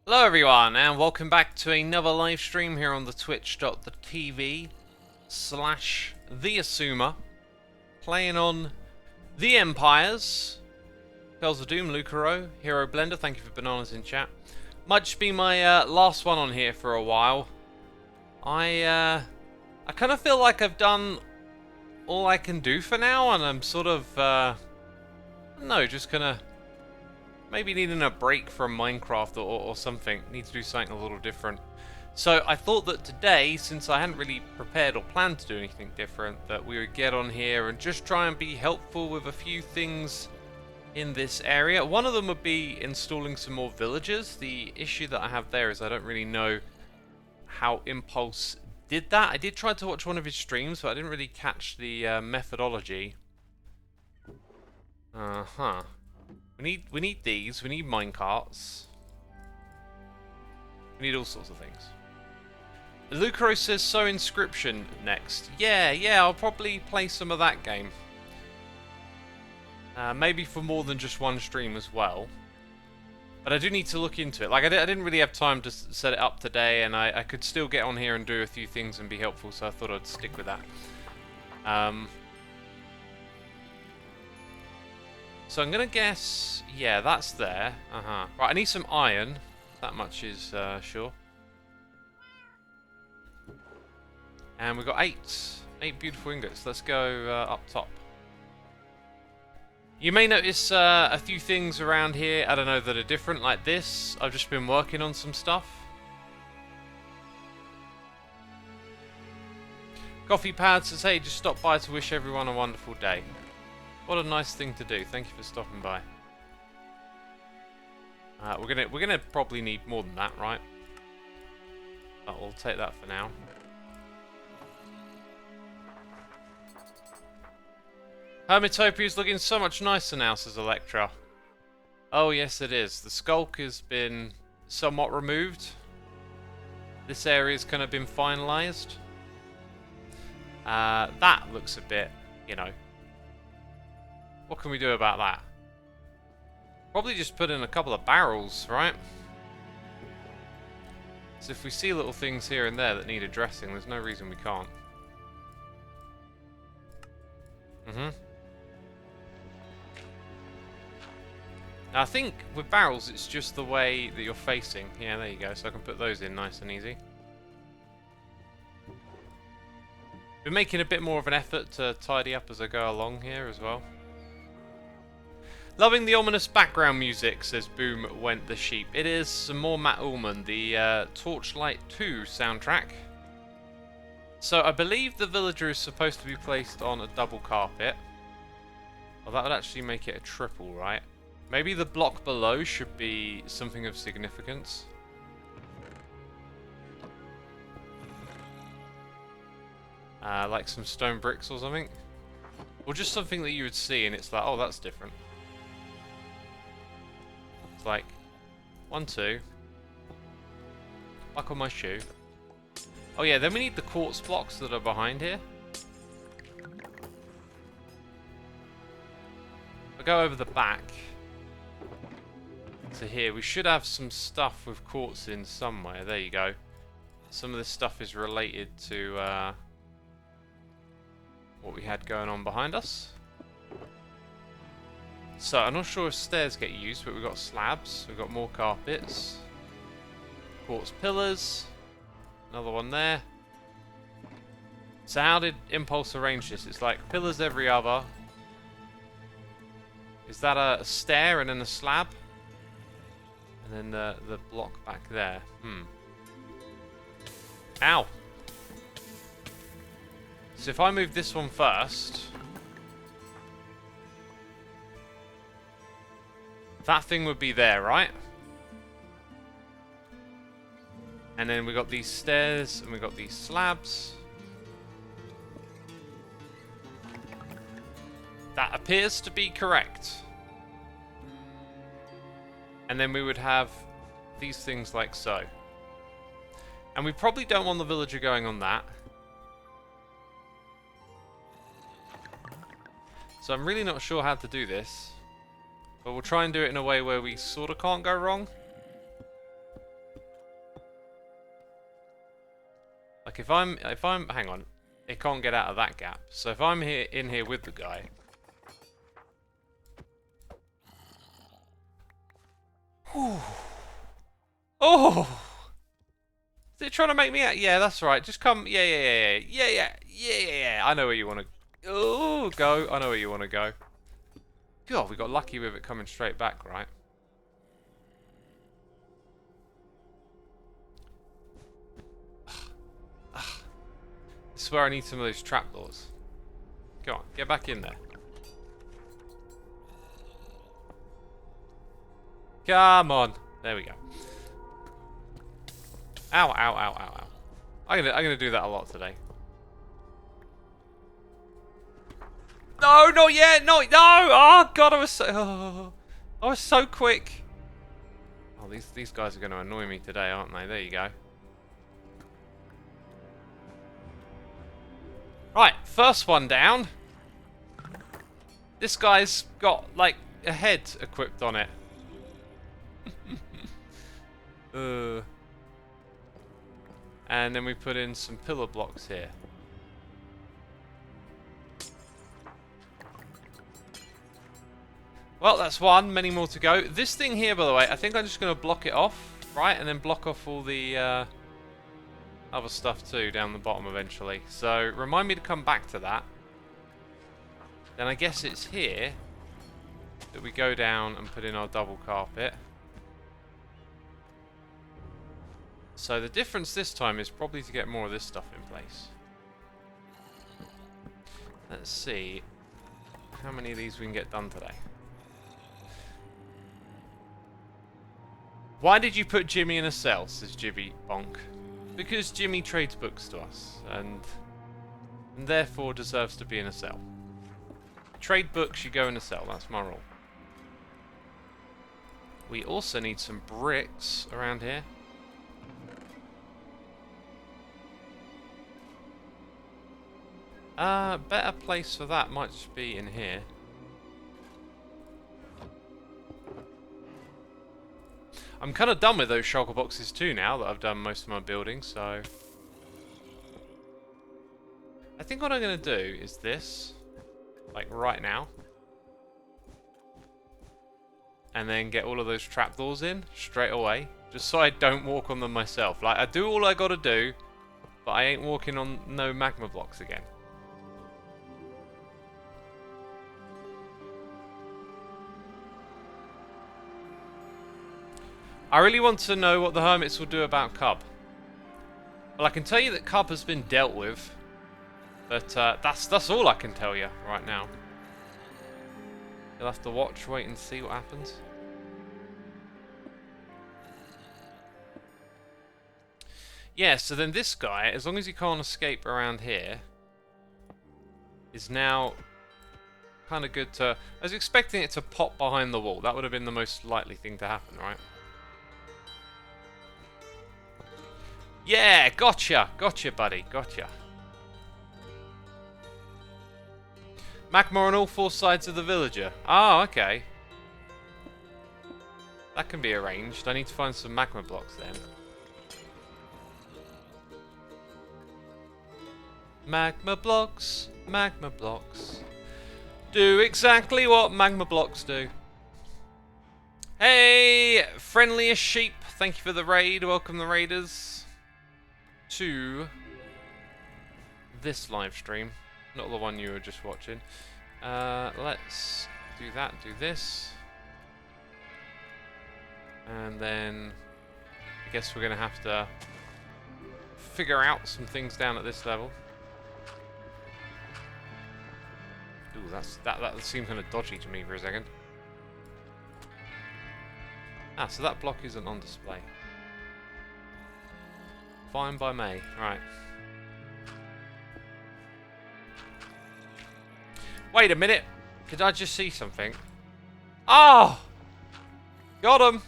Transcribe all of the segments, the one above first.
Hello everyone and welcome back to another live stream here on the twitch.tv/the playing on The Empires, Bells of Doom, Lucaro, Hero Blender, thank you for bananas in chat. Might just be my last one on here for a while. I kind of feel like I've done all I can do for now, and I'm sort of, I don't know, just gonna maybe needing a break from Minecraft or something. Need to do something a little different. So I thought that today, since I hadn't really prepared or planned to do anything different, that we would get on here and just try and be helpful with a few things in this area. One of them would be installing some more villagers. The issue that I have there is I don't really know how Impulse did that. I did try to watch one of his streams, but I didn't really catch the methodology. We need these. We need minecarts. We need all sorts of things. Lucaro says so. Inscription next. Yeah. I'll probably play some of that game. Maybe for more than just one stream as well. But I do need to look into it. Like I didn't really have time to set it up today, and I could still get on here and do a few things and be helpful. So I thought I'd stick with that. So I'm gonna guess, yeah, that's there. Right, I need some iron. That much is sure. And we've got eight beautiful ingots. Let's go up top. You may notice a few things around here, I don't know, that are different, like this. I've just been working on some stuff. Coffee Pad says, hey, just stopped by to wish everyone a wonderful day. What a nice thing to do. Thank you for stopping by. We're gonna probably need more than that, right? But we'll take that for now. Hermitopia is looking so much nicer now, says Electra. Oh yes, it is. The skulk has been somewhat removed. This area's kind of been finalized. That looks a bit, you know. What can we do about that? Probably just put in a couple of barrels, right? So if we see little things here and there that need addressing, there's no reason we can't. Now I think with barrels it's just the way that you're facing. Yeah, there you go. So I can put those in nice and easy. Been making a bit more of an effort to tidy up as I go along here as well. Loving the ominous background music, says Boom Went the Sheep. It is some more Matt Ullman, the Torchlight 2 soundtrack. So I believe the villager is supposed to be placed on a double carpet. Well, that would actually make it a triple, right? Maybe the block below should be something of significance. Like some stone bricks or something. Or just something that you would see and it's like, oh, that's different. It's like 1, 2. Buckle my shoe. Oh yeah, then we need the quartz blocks that are behind here. I'll go over the back to here. We should have some stuff with quartz in somewhere. There you go. Some of this stuff is related to what we had going on behind us. So, I'm not sure if stairs get used, but we've got slabs, we've got more carpets, quartz pillars, another one there. So how did Impulse arrange this? It's like pillars every other. Is that a stair and then a slab? And then the block back there. Ow! So if I move this one first... that thing would be there, right? And then we got these stairs and we got these slabs. That appears to be correct. And then we would have these things like so. And we probably don't want the villager going on that. So I'm really not sure how to do this. But we'll try and do it in a way where we sort of can't go wrong. Like if I'm hang on, it can't get out of that gap. So if I'm in here with the guy. Whew. Oh! Is it trying to make me out? Yeah, that's right. Just come. Yeah. I know where you want to. Oh, go. I know where you want to go. God, we got lucky with it coming straight back, right? This is where I need some of those trapdoors. Go on, get back in there. Come on. There we go. Ow. I'm gonna do that a lot today. No, not yet. No. Oh God, I was so quick. Oh, these guys are gonna annoy me today, aren't they? There you go. Right, first one down. This guy's got like a head equipped on it. And then we put in some pillar blocks here. Well, that's one. Many more to go. This thing here, by the way, I think I'm just going to block it off, right? And then block off all the other stuff too down the bottom eventually. So remind me to come back to that. Then I guess it's here that we go down and put in our double carpet. So the difference this time is probably to get more of this stuff in place. Let's see how many of these we can get done today. Why did you put Jimmy in a cell, says Jibby Bonk. Because Jimmy trades books to us, and therefore deserves to be in a cell. Trade books, you go in a cell, that's my rule. We also need some bricks around here. Better place for that might just be in here. I'm kind of done with those shulker boxes too now that I've done most of my building, so... I think what I'm going to do is this, like right now. And then get all of those trapdoors in straight away, just so I don't walk on them myself. Like, I do all I got to do, but I ain't walking on no magma blocks again. I really want to know what the hermits will do about Cub. Well, I can tell you that Cub has been dealt with, but that's all I can tell you right now. You'll have to watch, wait and see what happens. Yeah, so then this guy, as long as he can't escape around here, is now kind of good to... I was expecting it to pop behind the wall. That would have been the most likely thing to happen, right? Yeah, gotcha, buddy, gotcha. Magma on all four sides of the villager. Oh, okay. That can be arranged. I need to find some magma blocks then. Magma blocks, magma blocks. Do exactly what magma blocks do. Hey, friendliest sheep. Thank you for the raid. Welcome the raiders to this live stream, not the one you were just watching. Let's do that, do this. And then I guess we're going to have to figure out some things down at this level. Ooh, that seemed kind of dodgy to me for a second. Ah, so that block isn't on display. Fine by me. Right. Wait a minute. Did I just see something? Oh! Got him!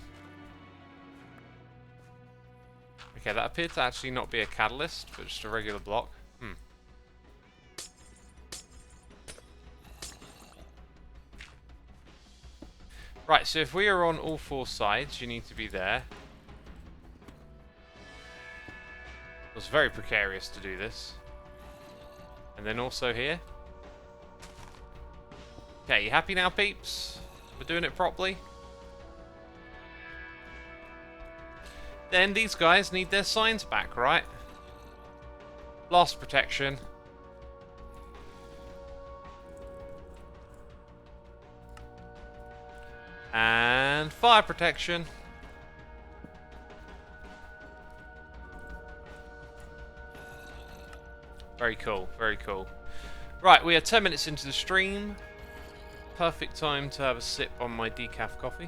Okay, that appeared to actually not be a catalyst, but just a regular block. Right, so if we are on all four sides, you need to be there. was very precarious to do this. And then also here. Okay, you happy now, peeps? We're doing it properly. Then these guys need their signs back, right? Blast protection. And fire protection. Very cool, very cool. Right, we are 10 minutes into the stream. Perfect time to have a sip on my decaf coffee.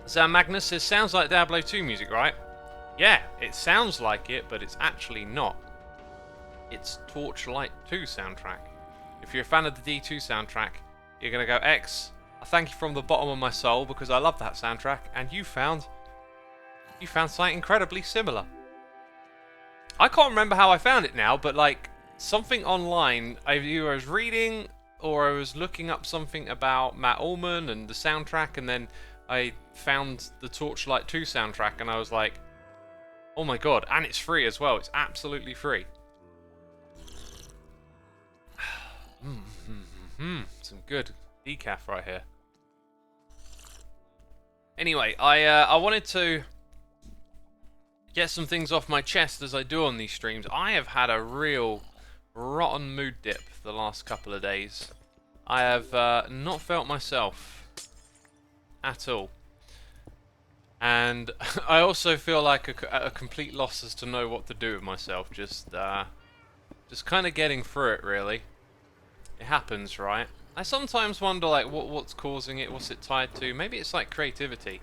So Magnus says, sounds like Diablo 2 music, right? Yeah, it sounds like it, but it's actually not. It's Torchlight 2 soundtrack. If you're a fan of the D2 soundtrack, you're going to go, X, I thank you from the bottom of my soul because I love that soundtrack, and you found something incredibly similar. I can't remember how I found it now, but like something online, either I was reading or I was looking up something about Matt Ullman and the soundtrack, and then I found the Torchlight 2 soundtrack, and I was like, oh my god, and it's free as well. It's absolutely free. Some good decaf right here. Anyway, I wanted to get some things off my chest as I do on these streams. I have had a real rotten mood dip the last couple of days. I have not felt myself at all. And I also feel like a complete loss as to know what to do with myself. Just kind of getting through it, really. It happens, right? I sometimes wonder, like, what's causing it? What's it tied to? Maybe it's like creativity.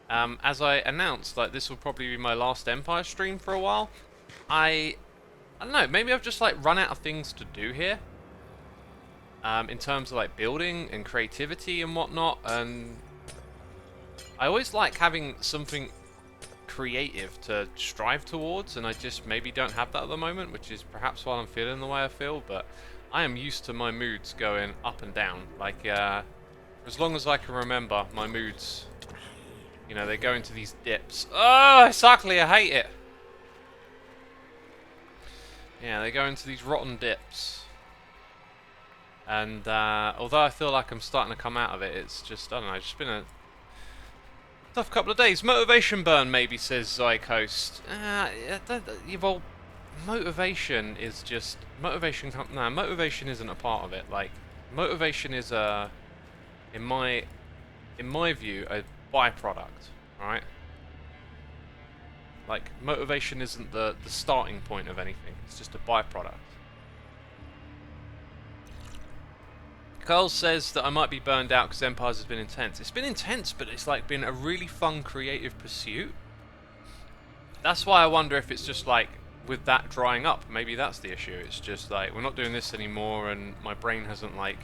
As I announced, like, this will probably be my last Empire stream for a while. I don't know. Maybe I've just like run out of things to do here. In terms of like building and creativity and whatnot, and I always like having something creative to strive towards, and I just maybe don't have that at the moment, which is perhaps why I'm feeling the way I feel. But I am used to my moods going up and down. Like, as long as I can remember, my moods, you know, they go into these dips. Oh, it's ugly, I hate it. Yeah, they go into these rotten dips. And although I feel like I'm starting to come out of it, it's just, I don't know, it's just been a tough couple of days. Motivation burn, maybe, says Zycoast. Well, motivation is just... motivation isn't a part of it. Like, motivation is in my view, a byproduct, right? Like, motivation isn't the starting point of anything. It's just a byproduct. Carl says that I might be burned out because Empires has been intense. It's been intense, but it's like been a really fun creative pursuit. That's why I wonder if it's just like, with that drying up, maybe that's the issue. It's just like, we're not doing this anymore, and my brain hasn't like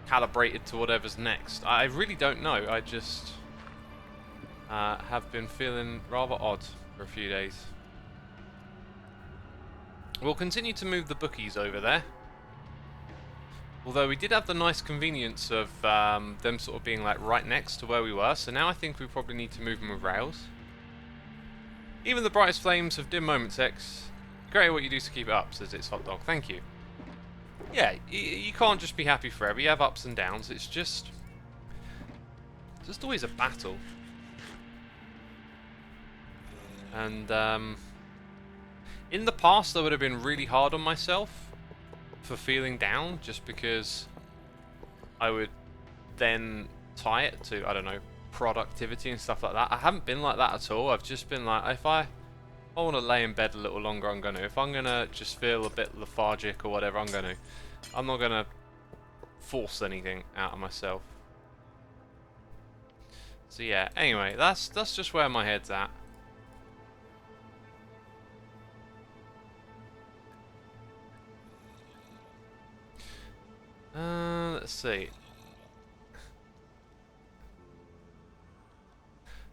calibrated to whatever's next. I really don't know. I just have been feeling rather odd for a few days. We'll continue to move the bookies over there. Although we did have the nice convenience of them sort of being like right next to where we were, so now I think we probably need to move them with rails. Even the brightest flames have dim moments, X. Great at what you do to keep it up, says It's Hot Dog. Thank you. Yeah, you can't just be happy forever. You have ups and downs. It's just always a battle. And in the past, I would have been really hard on myself for feeling down, just because I would then tie it to, I don't know, productivity and stuff like that. I haven't been like that at all. I've just been like, if I want to lay in bed a little longer, I'm going to. If I'm going to just feel a bit lethargic or whatever, I'm going to. I'm not going to force anything out of myself. So yeah, anyway, that's just where my head's at. Let's see.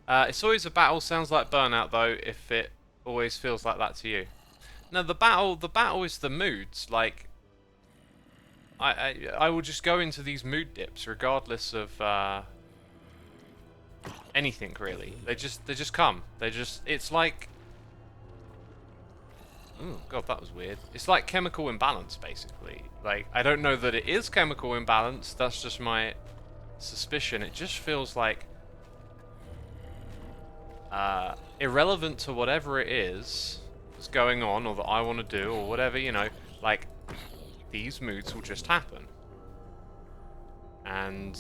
It's always a battle. Sounds like burnout, though, if it always feels like that to you. No, the battle is the moods. Like, I will just go into these mood dips regardless of anything really. They just come. It's like Oh, God, that was weird. It's like chemical imbalance, basically. Like, I don't know that it is chemical imbalance. That's just my suspicion. It just feels like irrelevant to whatever it is that's going on or that I want to do or whatever, you know, like, these moods will just happen. And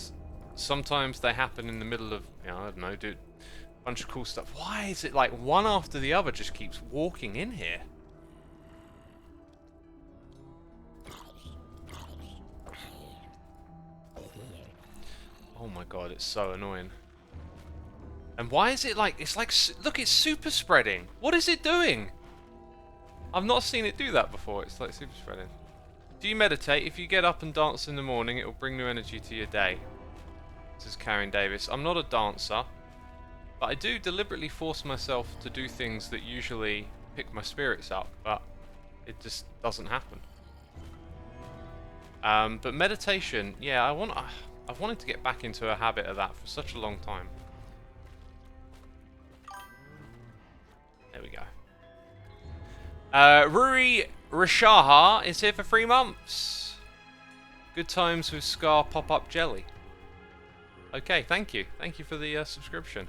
sometimes they happen in the middle of, you know, I don't know, do a bunch of cool stuff. Why is it like one after the other just keeps walking in here? Oh my God, it's so annoying. And why is it like, it's like, look, it's super spreading. What is it doing? I've not seen it do that before. It's like super spreading. Do you meditate? If you get up and dance in the morning, it will bring new energy to your day. This is Karen Davis. I'm not a dancer, but I do deliberately force myself to do things that usually pick my spirits up, but it just doesn't happen. But meditation, yeah, I've wanted to get back into a habit of that for such a long time. There we go. Ruri Rishaha is here for 3 months. Good times with Scar pop-up jelly. Okay, thank you. Thank you for the subscription.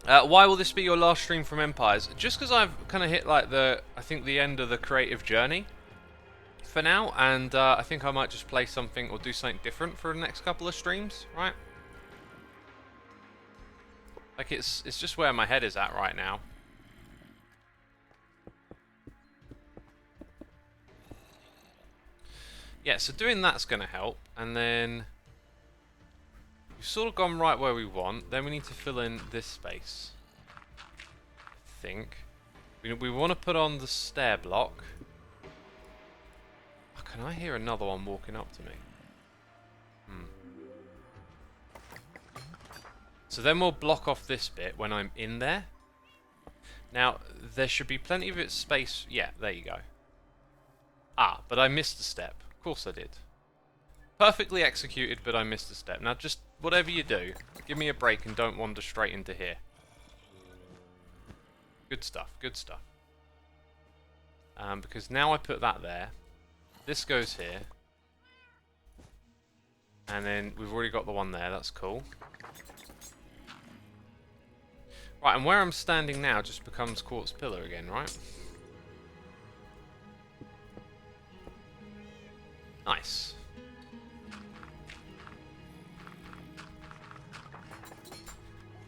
Why will this be your last stream from Empires? Just because I've kind of hit like I think the end of the creative journey for now, and I think I might just play something or do something different for the next couple of streams, right? Like it's just where my head is at right now. Yeah, so doing that's going to help, and then we've sort of gone right where we want. Then we need to fill in this space. I think we want to put on the stair block. Oh, can I hear another one walking up to me? So then we'll block off this bit when I'm in there. Now, there should be plenty of space. Yeah, there you go. Ah, but I missed a step. Of course I did. Perfectly executed, but I missed a step. Now, just whatever you do, give me a break and don't wander straight into here. Good stuff, good stuff. Because now I put that there. This goes here. And then we've already got the one there. That's cool. Right, and where I'm standing now just becomes quartz pillar again, right? Nice.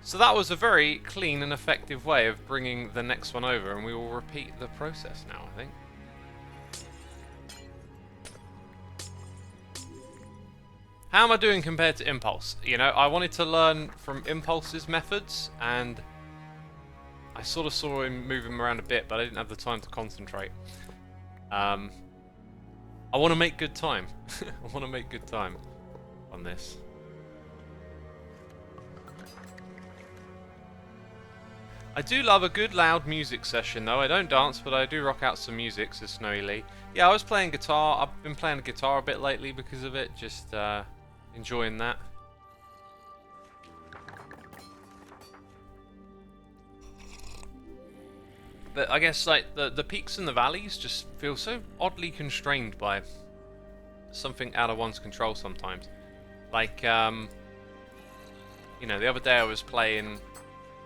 So that was a very clean and effective way of bringing the next one over, and we will repeat the process now, I think. How am I doing compared to Impulse? You know, I wanted to learn from Impulse's methods, and I sort of saw him moving around a bit, but I didn't have the time to concentrate. I want to make good time. I want to make good time on this. I do love a good loud music session though. I don't dance, but I do rock out some music, says Snowy Lee. Yeah, I was playing guitar. I've been playing the guitar a bit lately because of it. Just enjoying that. But I guess like the peaks and the valleys just feel so oddly constrained by something out of one's control sometimes. Like, you know, the other day I was playing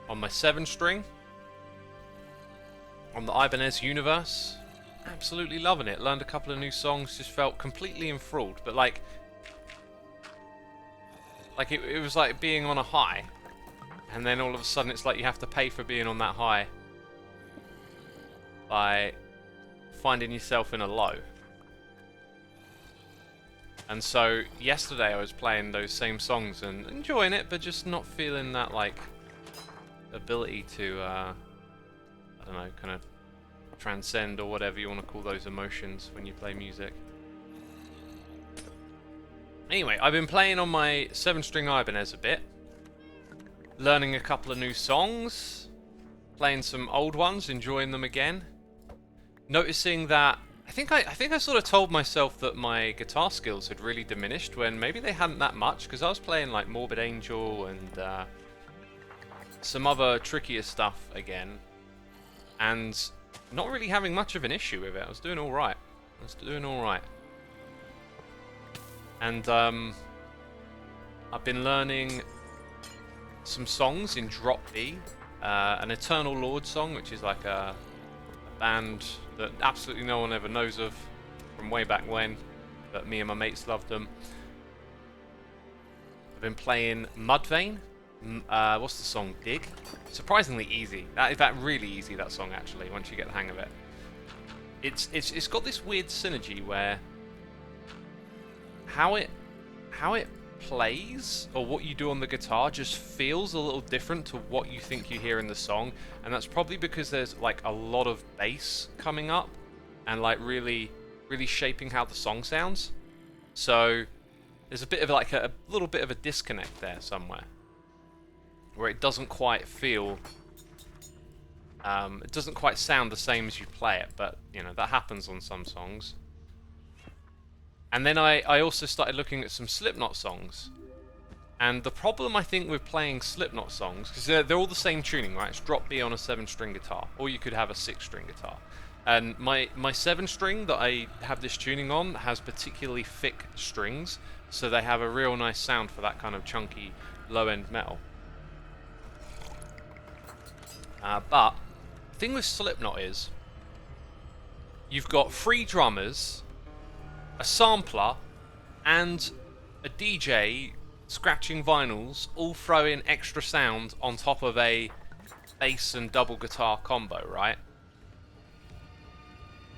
on my 7-string on the Ibanez Universe. Absolutely loving it. Learned a couple of new songs, just felt completely enthralled. But like it was like being on a high, and then all of a sudden it's like you have to pay for being on that high by finding yourself in a low. And so yesterday I was playing those same songs and enjoying it, but just not feeling that like ability to I don't know, kind of transcend or whatever you want to call those emotions when you play music. Anyway, I've been playing on my 7-string Ibanez a bit, learning a couple of new songs, playing some old ones, enjoying them again. Noticing that I think I sort of told myself that my guitar skills had really diminished when maybe they hadn't that much, because I was playing like Morbid Angel and some other trickier stuff again, and not really having much of an issue with it. I was doing all right. And I've been learning some songs in Drop B, an Eternal Lord song, which is like a band that absolutely no one ever knows of from way back when, but me and my mates loved them. I've been playing Mudvayne. What's the song? Dig? Surprisingly easy. That really easy, that song, actually, once you get the hang of it. It's got this weird synergy where how it plays, or what you do on the guitar, just feels a little different to what you think you hear in the song, and that's probably because there's like a lot of bass coming up and like really shaping how the song sounds. So there's a bit of like a little bit of a disconnect there somewhere, where it doesn't quite feel, it doesn't quite sound the same as you play it, but you know, that happens on some songs. And then I also started looking at some Slipknot songs. And the problem, I think, with playing Slipknot songs, because they're all the same tuning, right? It's drop B on a 7-string guitar, or you could have a 6-string guitar. And my 7-string that I have this tuning on has particularly thick strings, so they have a real nice sound for that kind of chunky low-end metal. But the thing with Slipknot is, you've got 3 drummers, a sampler, and a DJ scratching vinyls, all throwing extra sound on top of a bass and double guitar combo, right?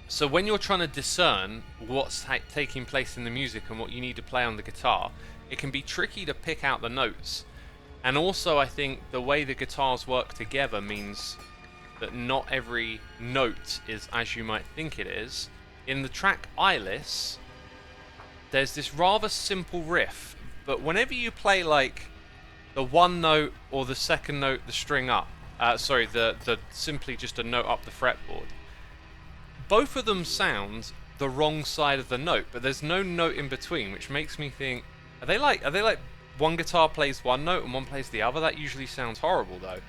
So when you're trying to discern what's taking place in the music and what you need to play on the guitar, it can be tricky to pick out the notes. And also, I think the way the guitars work together means that not every note is as you might think it is. In the track Eyeless, there's this rather simple riff, but whenever you play like the one note or the second note, the string up, the simply just a note up the fretboard, both of them sound the wrong side of the note, but there's no note in between, which makes me think, are they like one guitar plays one note and one plays the other? That usually sounds horrible though.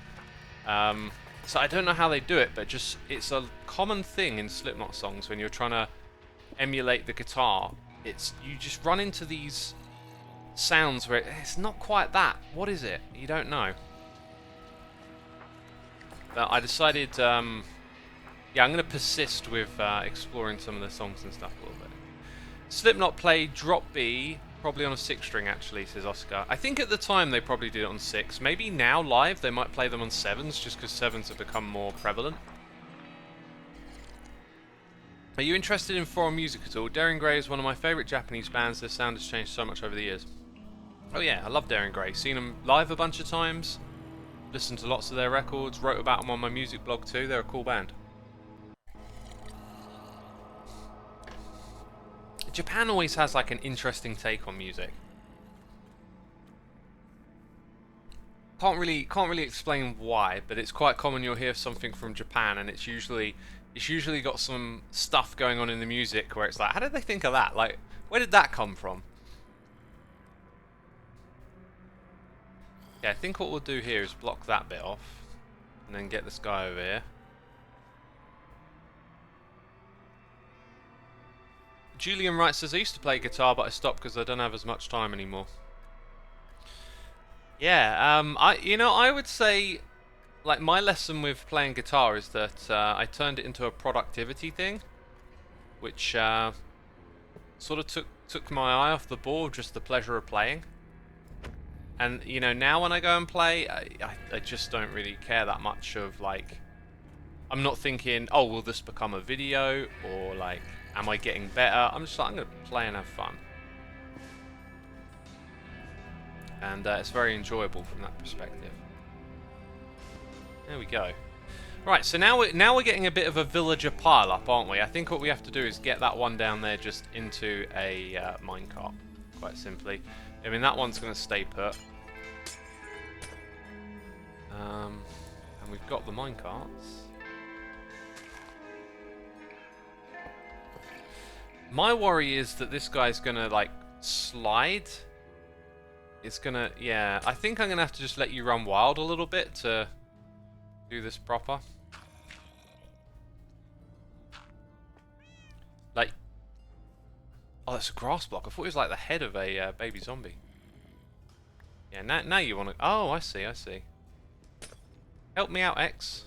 So I don't know how they do it, but just it's a common thing in Slipknot songs when you're trying to emulate the guitar. You just run into these sounds where it's not quite that. What is it? You don't know. But I decided, yeah, I'm going to persist with exploring some of the songs and stuff a little bit. Slipknot played Drop B, probably on a 6-string actually, says Oscar. I think at the time they probably did it on 6. Maybe now live they might play them on 7s, just because 7s have become more prevalent. Are you interested in foreign music at all? Daring Grey is one of my favourite Japanese bands. Their sound has changed so much over the years. Oh yeah, I love Daring Grey. Seen them live a bunch of times. Listened to lots of their records. Wrote about them on my music blog too. They're a cool band. Japan always has like an interesting take on music. Can't really explain why, but it's quite common you'll hear something from Japan and it's usually got some stuff going on in the music where it's like, how did they think of that? Like, where did that come from? Yeah, I think what we'll do here is block that bit off and then get this guy over here. Julian writes, says, I used to play guitar, but I stopped because I don't have as much time anymore. Yeah, I would say, like, my lesson with playing guitar is that I turned it into a productivity thing, which sort of took my eye off the ball, just the pleasure of playing. And, you know, now when I go and play, I just don't really care that much of, like, I'm not thinking, oh, will this become a video, or, like, am I getting better? I'm just like, I'm going to play and have fun. And it's very enjoyable from that perspective. There we go. Right, so now we're getting a bit of a villager pile-up, aren't we? I think what we have to do is get that one down there just into a minecart, quite simply. I mean, that one's going to stay put. And we've got the minecarts. My worry is that this guy's going to, like, slide it's gonna... Yeah, I think I'm gonna have to just let you run wild a little bit to do this proper. Like... Oh, that's a grass block. I thought it was like the head of a baby zombie. Yeah, now you want to... Oh, I see, I see. Help me out, X.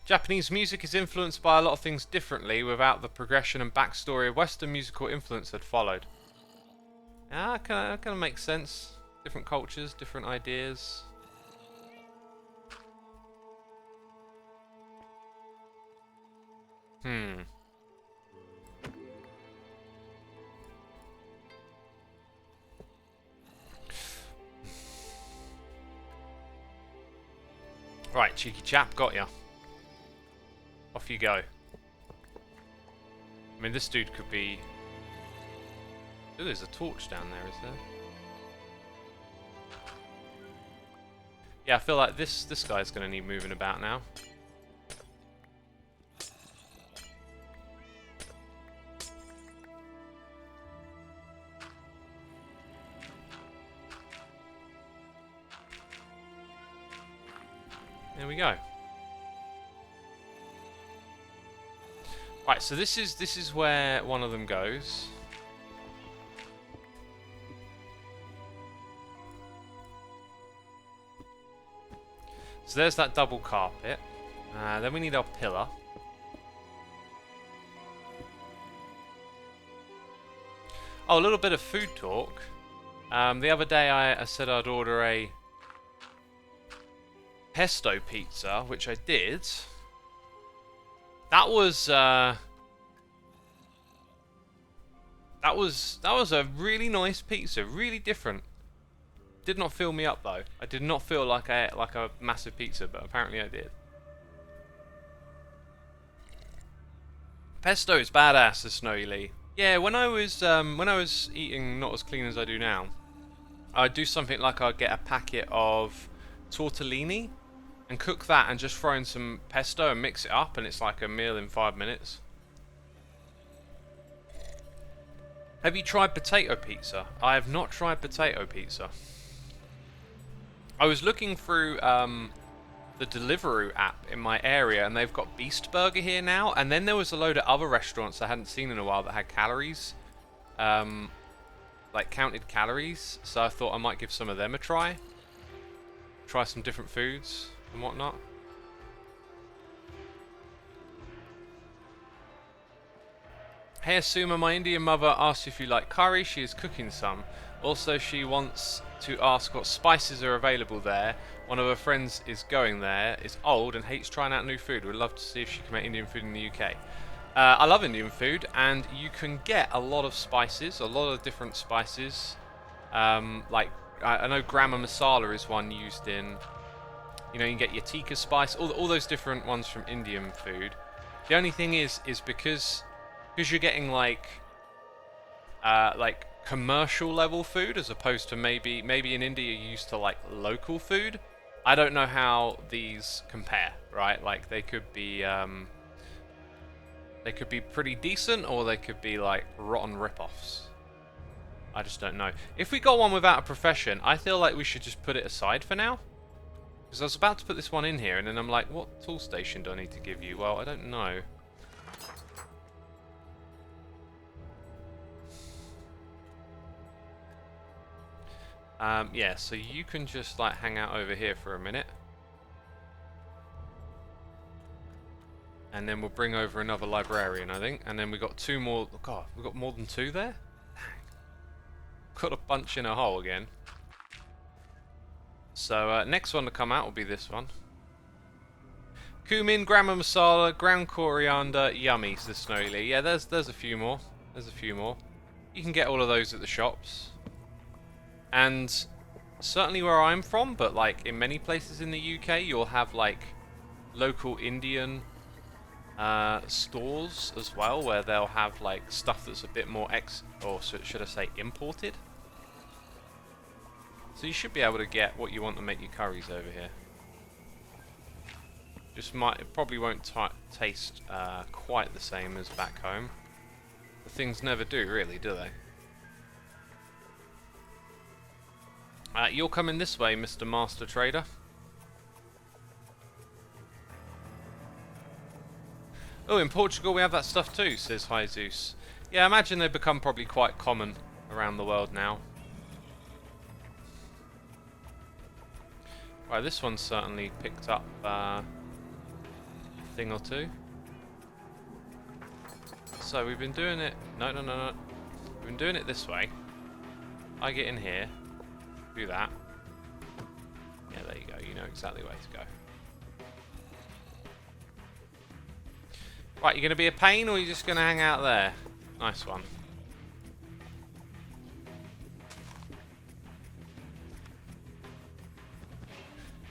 Japanese music is influenced by a lot of things differently without the progression and backstory of Western musical influence that followed. Ah, kind of makes sense. Different cultures, different ideas. Right, cheeky chap, got ya. Off you go. I mean, this dude could be... Ooh, there's a torch down there, is there? Yeah, I feel like this guy's going to need moving about now. There we go. Right, so this is where one of them goes. So there's that double carpet. Then we need our pillar. Oh, a little bit of food talk. The other day I said I'd order a pesto pizza, which I did. That was a really nice pizza, really different. Did not fill me up though. I did not feel like I ate like a massive pizza, but apparently I did. Pesto is badass, says Snowy Lee. Yeah, when I was eating not as clean as I do now, I'd do something like I'd get a packet of tortellini and cook that and just throw in some pesto and mix it up, and it's like a meal in 5 minutes. Have you tried potato pizza? I have not tried potato pizza. I was looking through the Deliveroo app in my area, and they've got Beast Burger here now, and then there was a load of other restaurants I hadn't seen in a while that had calories, like counted calories, so I thought I might give some of them a try. Try some different foods and whatnot. Hey Xisuma, my Indian mother asked if you like curry. She is cooking some. Also, she wants to ask what spices are available there. One of her friends is going there, is old and hates trying out new food. Would love to see if she can make Indian food in the UK. I love Indian food, and you can get a lot of spices, a lot of different spices. Like, I know garam masala is one used in, you know, you can get your tikka spice, all those different ones from Indian food. The only thing is because you're getting like commercial level food as opposed to maybe in India you're used to like local food. I don't know how these compare, right? Like they could be pretty decent, or they could be like rotten rip-offs. I just don't know. If we got one without a profession, I feel like we should just put it aside for now. Because I was about to put this one in here, and then I'm like, what tool station do I need to give you? Well, I don't know. Yeah, so you can just like hang out over here for a minute. And then we'll bring over another librarian, I think. And then we got two more. God, we got more than two there? Dang. Got a bunch in a hole again. So next one to come out will be this one. Cumin, garam masala, ground coriander, yummy, says Snowy Lee. Yeah, there's a few more. There's a few more. You can get all of those at the shops. And certainly where I'm from, but like in many places in the UK, you'll have like local Indian stores as well, where they'll have like stuff that's a bit more should I say imported. So you should be able to get what you want to make your curries over here. It probably won't taste quite the same as back home. The things never do, really, do they? You're coming this way, Mr. Master Trader. Oh, in Portugal we have that stuff too, says Jesus. Yeah, I imagine they've become probably quite common around the world now. Right, this one's certainly picked up a thing or two. So we've been doing it... No. We've been doing it this way. I get in here. Do that. Yeah, there you go. You know exactly where to go. Right, you going to be a pain or are you just going to hang out there? Nice one.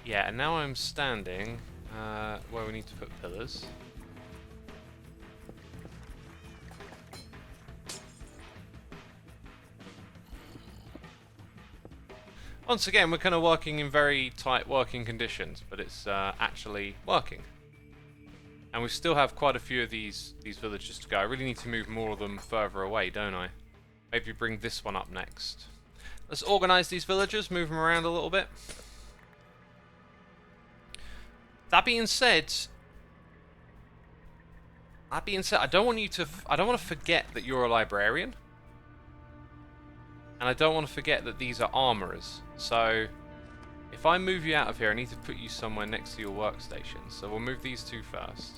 Yeah, and now I'm standing where we need to put pillars. Once again, we're kind of working in very tight working conditions, but it's actually working. And we still have quite a few of these villages to go. I really need to move more of them further away, don't I? Maybe bring this one up next. Let's organise these villagers, move them around a little bit. That being said, I don't want to forget that you're a librarian. And I don't want to forget that these are armourers. So, if I move you out of here, I need to put you somewhere next to your workstation. So we'll move these two first.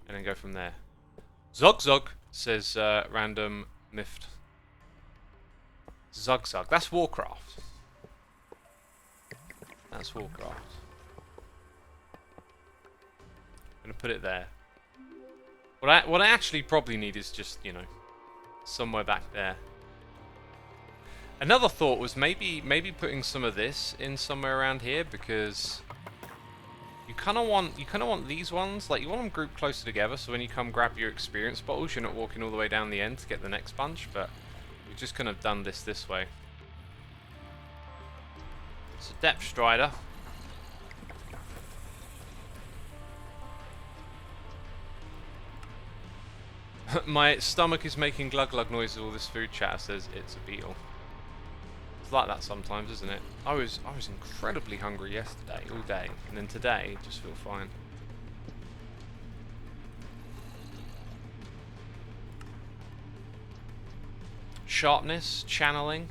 And then go from there. Zog Zog, says random Mift. Zug Zug. That's Warcraft. That's Warcraft. I'm gonna put it there. What I actually probably need is just, you know, somewhere back there. Another thought was maybe putting some of this in somewhere around here, because you kind of want these ones, like you want them grouped closer together, so when you come grab your experience bottles, you're not walking all the way down the end to get the next bunch. But we just kind of done this way. It's a depth strider. My stomach is making glug glug noises. All this food chat says it's a beetle. It's like that sometimes, isn't it? I was incredibly hungry yesterday, all day, and then today just feel fine. Sharpness, channeling.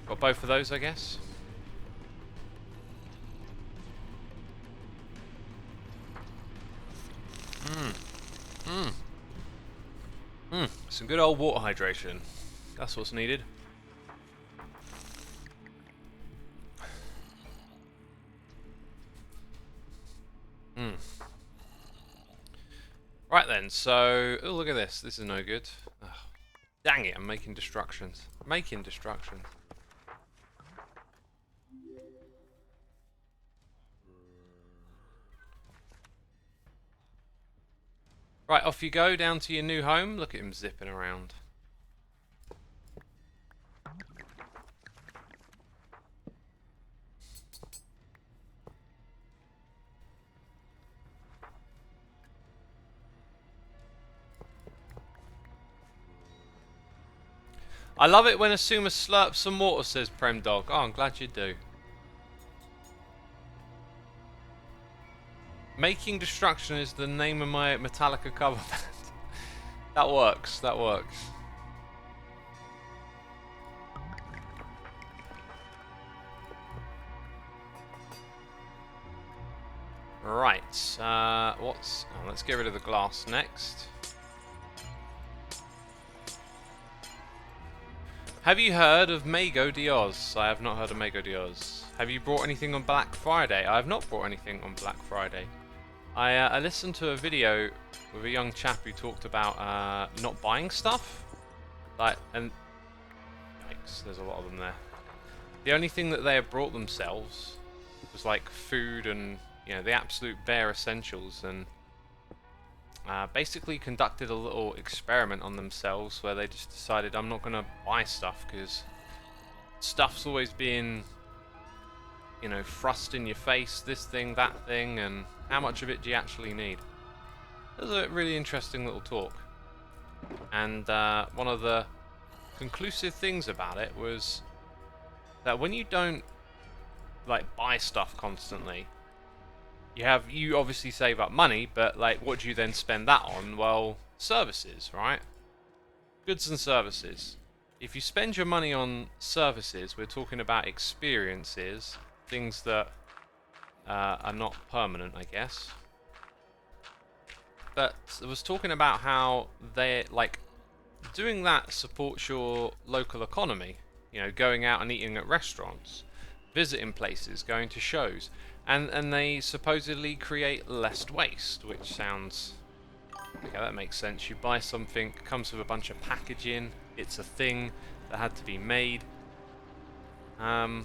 Got both of those, I guess. Some good old water hydration. That's what's needed. Right then, so... Oh, look at this. This is no good. Oh, dang it, I'm making destructions. Making destructions. Right, off you go, down to your new home. Look at him zipping around. I love it when Xisuma slurps some water, says Prem Dog. Oh, I'm glad you do. Making Destruction is the name of my Metallica cover band. That works, that works. Right, let's get rid of the glass next. Have you heard of Mago Dios? I have not heard of Mago Dios. Have you brought anything on Black Friday? I have not brought anything on Black Friday. I listened to a video with a young chap who talked about not buying stuff. And yikes, there's a lot of them there. The only thing that they have brought themselves was like food and, you know, the absolute bare essentials. And basically conducted a little experiment on themselves where they just decided, I'm not going to buy stuff because stuff's always being, you know, thrust in your face, this thing, that thing, and how much of it do you actually need? It was a really interesting little talk. And one of the conclusive things about it was that when you don't like buy stuff constantly, you obviously save up money, but like what do you then spend that on? Well, services, right? Goods and services. If you spend your money on services, we're talking about experiences, things that are not permanent, I guess. But I was talking about how they like doing that supports your local economy. You know, going out and eating at restaurants, visiting places, going to shows, and they supposedly create less waste, which sounds okay. That makes sense. You buy something, comes with a bunch of packaging. It's a thing that had to be made. Yeah,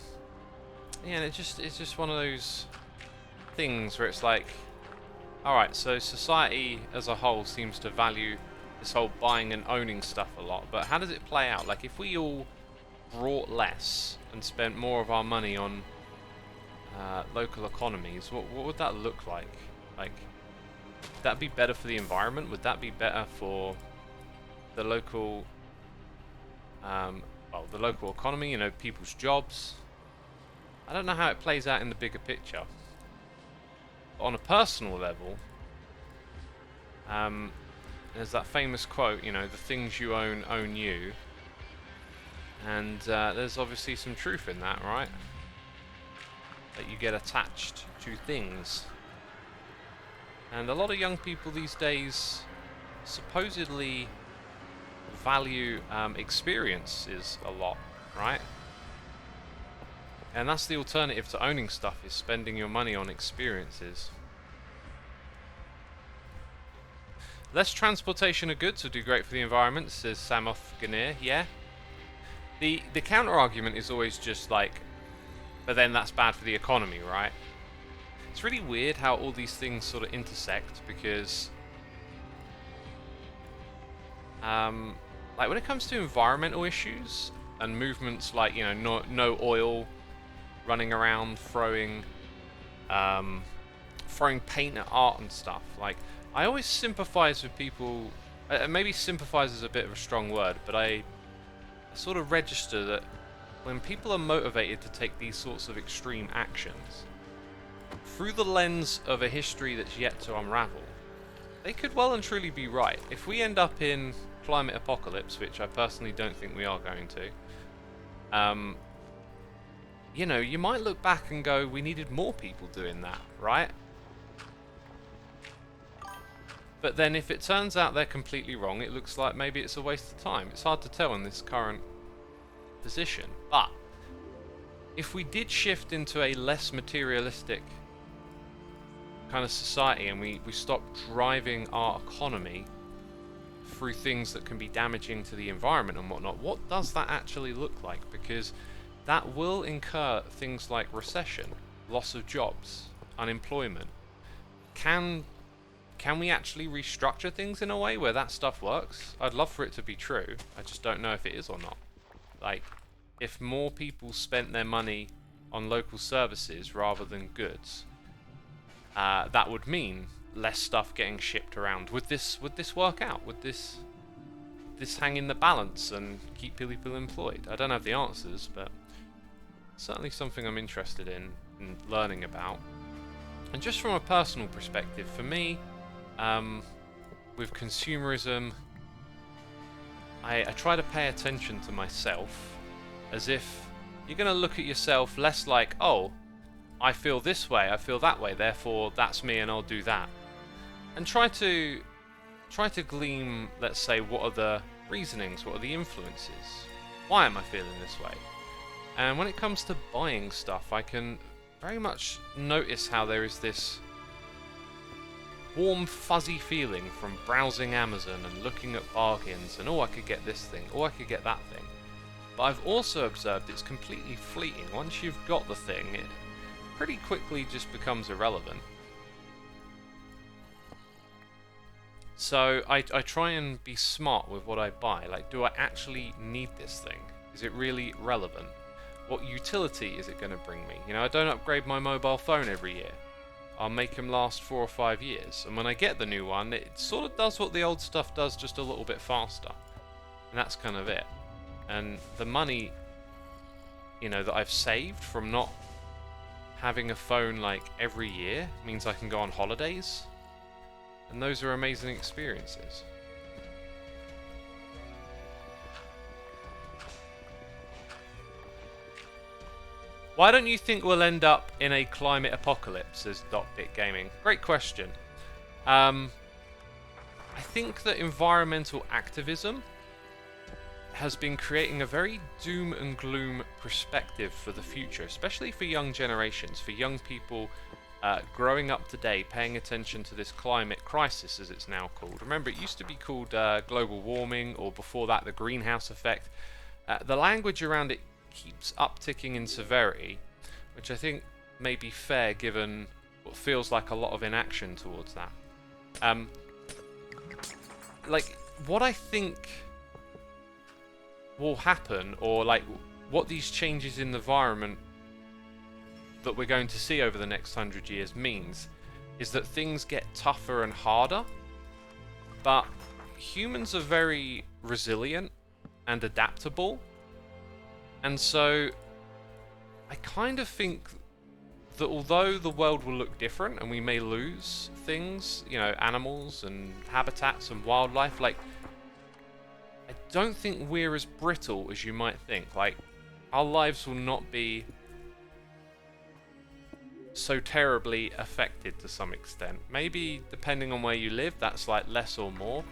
and it's just one of those things where it's like, all right, so society as a whole seems to value this whole buying and owning stuff a lot, but how does it play out? Like, if we all brought less and spent more of our money on local economies, what would that look like? Like, would that be better for the environment? Would that be better for the local, well, the local economy? You know, people's jobs. I don't know how it plays out in the bigger picture. But on a personal level, there's that famous quote, you know, the things you own you. And there's obviously some truth in that, right? That you get attached to things. And a lot of young people these days supposedly value experiences a lot, right? And that's the alternative to owning stuff, is spending your money on experiences. Less transportation of goods would do great for the environment, says Samoth Ganir. Yeah. The counter argument is always just like, but then that's bad for the economy, right? It's really weird how all these things sort of intersect, because like when it comes to environmental issues and movements like, you know, no oil, running around throwing paint at art and stuff, like, I always sympathize with people. Maybe sympathize is a bit of a strong word, but I sort of register that when people are motivated to take these sorts of extreme actions through the lens of a history that's yet to unravel, they could well and truly be right. If we end up in climate apocalypse, which I personally don't think we are going to, you know, you might look back and go, we needed more people doing that, right? But then if it turns out they're completely wrong, it looks like maybe it's a waste of time. It's hard to tell in this current position. But if we did shift into a less materialistic kind of society, and we stop driving our economy through things that can be damaging to the environment and whatnot, what does that actually look like? Because that will incur things like recession, loss of jobs, unemployment. Can we actually restructure things in a way where that stuff works? I'd love for it to be true. I just don't know if it is or not. Like, if more people spent their money on local services rather than goods, that would mean less stuff getting shipped around. Would this work out? Would this hang in the balance and keep people employed? I don't have the answers, but certainly something I'm interested in learning about. And just from a personal perspective, for me, with consumerism, I try to pay attention to myself, as if you're going to look at yourself less like, oh, I feel this way, I feel that way, therefore that's me and I'll do that. And try to glean, let's say, what are the reasonings, what are the influences? Why am I feeling this way? And when it comes to buying stuff, I can very much notice how there is this warm, fuzzy feeling from browsing Amazon and looking at bargains and, oh, I could get this thing, oh, I could get that thing. But I've also observed it's completely fleeting. Once you've got the thing, it pretty quickly just becomes irrelevant. So I try and be smart with what I buy. Like, do I actually need this thing? Is it really relevant? What utility is it going to bring me? You know, I don't upgrade my mobile phone every year. I'll make them last 4 or 5 years. And when I get the new one, it sort of does what the old stuff does, just a little bit faster. And that's kind of it. And the money, you know, that I've saved from not having a phone like every year means I can go on holidays. And those are amazing experiences. Why don't you think we'll end up in a climate apocalypse, says Dotbit Gaming? Great question. I think that environmental activism has been creating a very doom and gloom perspective for the future, especially for young generations, for young people growing up today, paying attention to this climate crisis, as it's now called. Remember, it used to be called global warming, or before that, the greenhouse effect. The language around it keeps upticking in severity, which I think may be fair given what feels like a lot of inaction towards that. Like, what I think will happen, or like what these changes in the environment that we're going to see over the next 100 years means, is that things get tougher and harder, but humans are very resilient and adaptable. And so I kind of think that although the world will look different and we may lose things, you know, animals and habitats and wildlife, like, I don't think we're as brittle as you might think. Like, our lives will not be so terribly affected to some extent. Maybe depending on where you live, that's like less or more.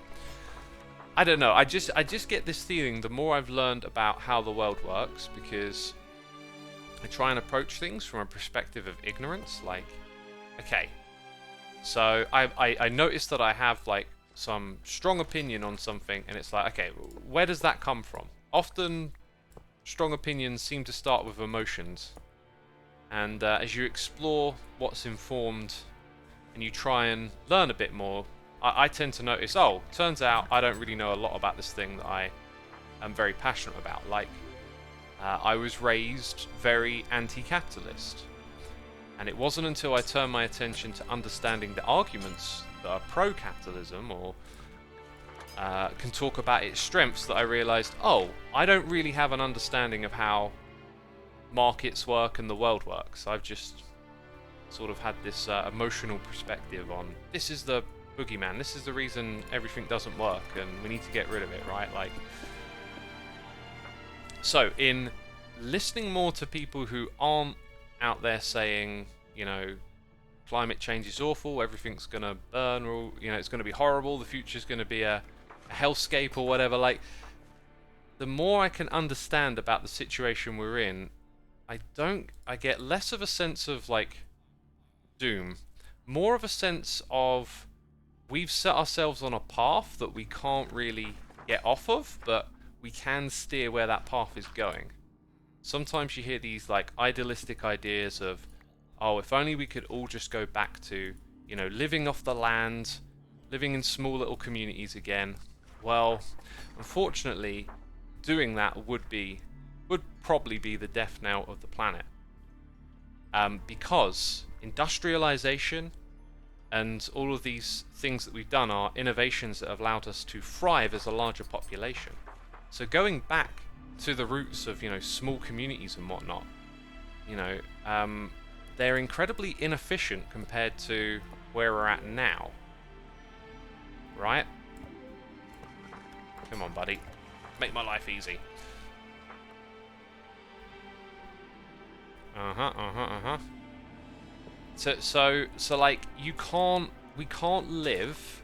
I don't know. I just get this feeling the more I've learned about how the world works, because I try and approach things from a perspective of ignorance. Like, okay, so I noticed that I have like some strong opinion on something, and it's like, okay, where does that come from? Often, strong opinions seem to start with emotions, and as you explore what's informed and you try and learn a bit more, I tend to notice, oh, turns out I don't really know a lot about this thing that I am very passionate about. Like, I was raised very anti-capitalist, and it wasn't until I turned my attention to understanding the arguments that are pro-capitalism, or can talk about its strengths, that I realized, oh, I don't really have an understanding of how markets work and the world works. I've just sort of had this emotional perspective on, this is the boogeyman, this is the reason everything doesn't work and we need to get rid of it, right? Like, so in listening more to people who aren't out there saying, you know, climate change is awful, everything's gonna burn, or, you know, it's gonna be horrible, the future's gonna be a hellscape or whatever, like, the more I can understand about the situation we're in, I get less of a sense of like doom, more of a sense of we've set ourselves on a path that we can't really get off of, but we can steer where that path is going. Sometimes you hear these like idealistic ideas of, oh, if only we could all just go back to, you know, living off the land, living in small little communities again. Well, unfortunately, doing that would probably be the death knell of the planet. Because industrialization and all of these things that we've done are innovations that have allowed us to thrive as a larger population. So going back to the roots of, you know, small communities and whatnot, you know, they're incredibly inefficient compared to where we're at now. Right? Come on, buddy. Make my life easy. So like, we can't live.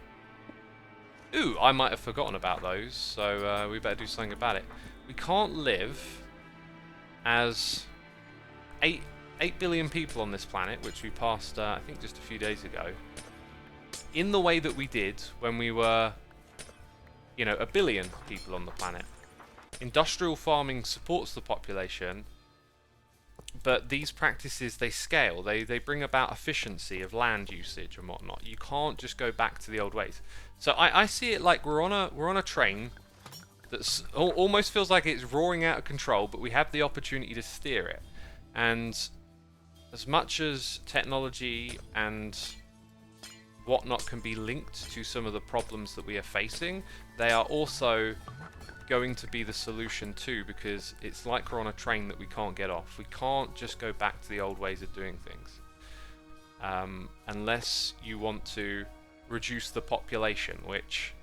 Ooh, I might have forgotten about those, so we better do something about it. We can't live as 8 billion people on this planet, which we passed, I think just a few days ago, in the way that we did when we were, you know, 1 billion people on the planet. Industrial farming supports the population, but these practices, they scale. They bring about efficiency of land usage and whatnot. You can't just go back to the old ways. So I see it like we're on a train that almost feels like it's roaring out of control, but we have the opportunity to steer it. And as much as technology and whatnot can be linked to some of the problems that we are facing, they are also going to be the solution too, because it's like we're on a train that we can't get off. We can't just go back to the old ways of doing things, unless you want to reduce the population, which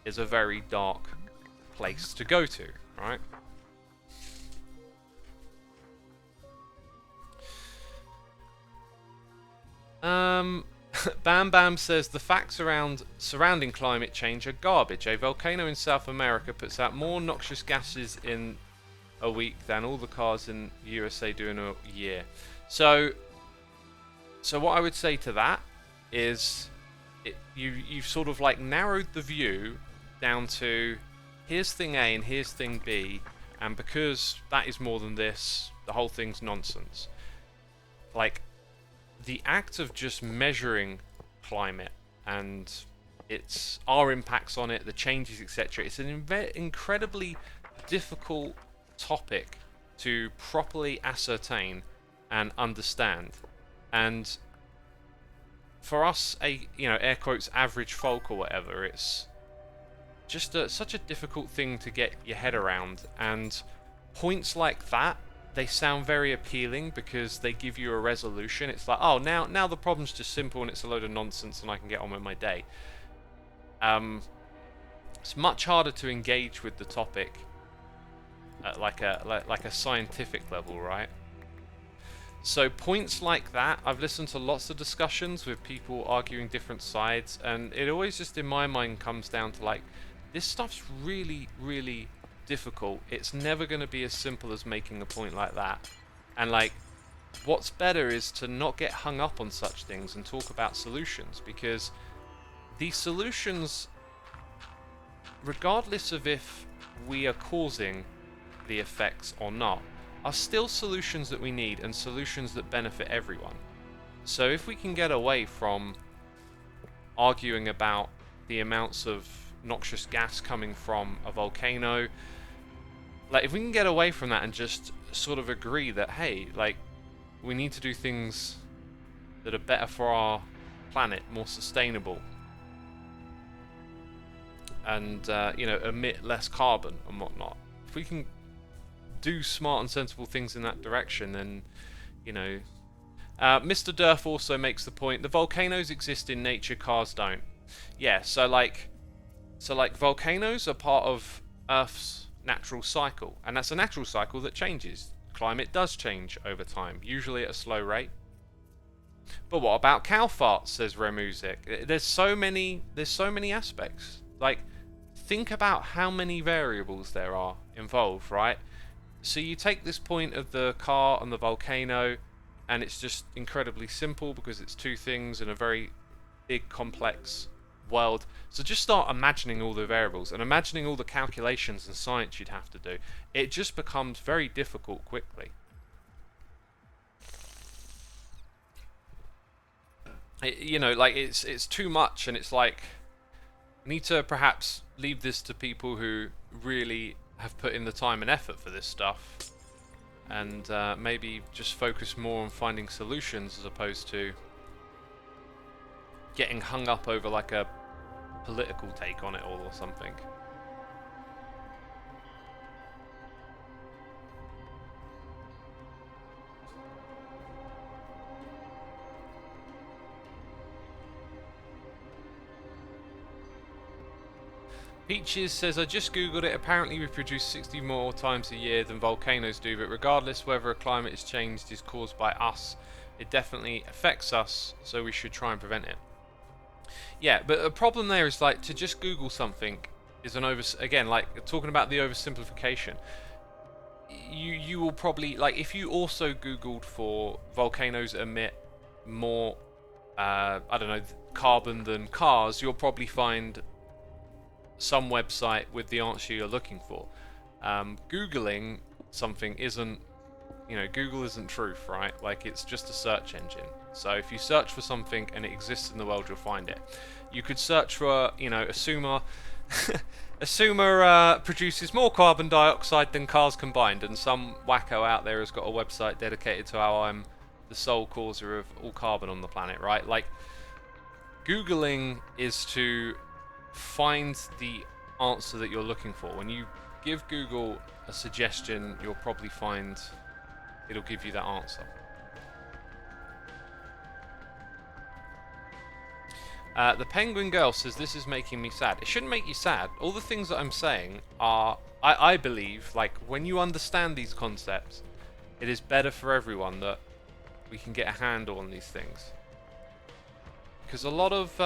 is a very dark place to go to, right? Bam Bam says the facts surrounding climate change are garbage. A volcano in South America puts out more noxious gases in a week than all the cars in the USA do in a year. So what I would say to that is, you've sort of like narrowed the view down to here's thing A and here's thing B, and because that is more than this, the whole thing's nonsense. Like, the act of just measuring climate and our impacts on it, the changes, etc., it's an incredibly difficult topic to properly ascertain and understand. And for us, air quotes, average folk or whatever, it's just such a difficult thing to get your head around. And points like that, they sound very appealing because they give you a resolution. It's like, oh, now the problem's just simple and it's a load of nonsense and I can get on with my day. It's much harder to engage with the topic at like a scientific level, right? So points like that, I've listened to lots of discussions with people arguing different sides, and it always just in my mind comes down to like, this stuff's really, really difficult. It's never going to be as simple as making a point like that. And like, what's better is to not get hung up on such things and talk about solutions, because these solutions, regardless of if we are causing the effects or not, are still solutions that we need and solutions that benefit everyone. So if we can get away from arguing about the amounts of noxious gas coming from a volcano, like if we can get away from that and just sort of agree that, hey, like, we need to do things that are better for our planet, more sustainable, and emit less carbon and whatnot. If we can do smart and sensible things in that direction, then Mr. Durf also makes the point, the volcanoes exist in nature, cars don't. Yeah, so like volcanoes are part of Earth's natural cycle, and that's a natural cycle that changes. Climate does change over time, usually at a slow rate. But what about cow farts, says Remusic. There's so many aspects. Like, think about how many variables there are involved, right? So you take this point of the car and the volcano, and it's just incredibly simple because it's two things in a very big, complex world. So just start imagining all the variables and imagining all the calculations and science you'd have to do. It just becomes very difficult quickly. It's too much, and it's like, need to perhaps leave this to people who really have put in the time and effort for this stuff, and maybe just focus more on finding solutions as opposed to getting hung up over like a political take on it all or something. Peaches says, I just googled it, apparently we produce 60 more times a year than volcanoes do, but regardless whether a climate is changed is caused by us, it definitely affects us, so we should try and prevent it. Yeah, but the problem there is, like, to just Google something is again, like, talking about the oversimplification. You will probably, like, if you also Googled for volcanoes emit more, I don't know, carbon than cars, you'll probably find some website with the answer you're looking for. Googling something isn't, you know, Google isn't truth, right? Like, it's just a search engine. So if you search for something and it exists in the world, you'll find it. You could search for, you know, Xisuma. Xisuma produces more carbon dioxide than cars combined, and some wacko out there has got a website dedicated to how I'm the sole causer of all carbon on the planet, right? Like, Googling is to find the answer that you're looking for. When you give Google a suggestion, you'll probably find it'll give you that answer. The Penguin Girl says, this is making me sad. It shouldn't make you sad. All the things that I'm saying are, I believe, like, when you understand these concepts, it is better for everyone that we can get a handle on these things. Because a lot of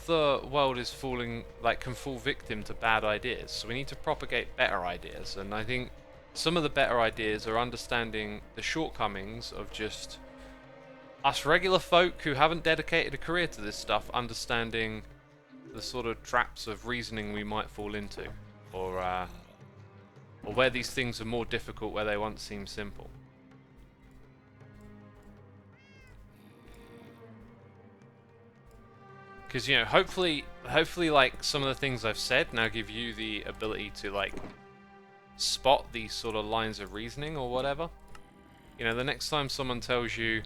the world is falling, like, can fall victim to bad ideas. So we need to propagate better ideas. And I think some of the better ideas are understanding the shortcomings of just us regular folk who haven't dedicated a career to this stuff, understanding the sort of traps of reasoning we might fall into, or where these things are more difficult where they once seemed simple. Because, you know, hopefully, like, some of the things I've said now give you the ability to, like, spot these sort of lines of reasoning or whatever. You know, the next time someone tells you,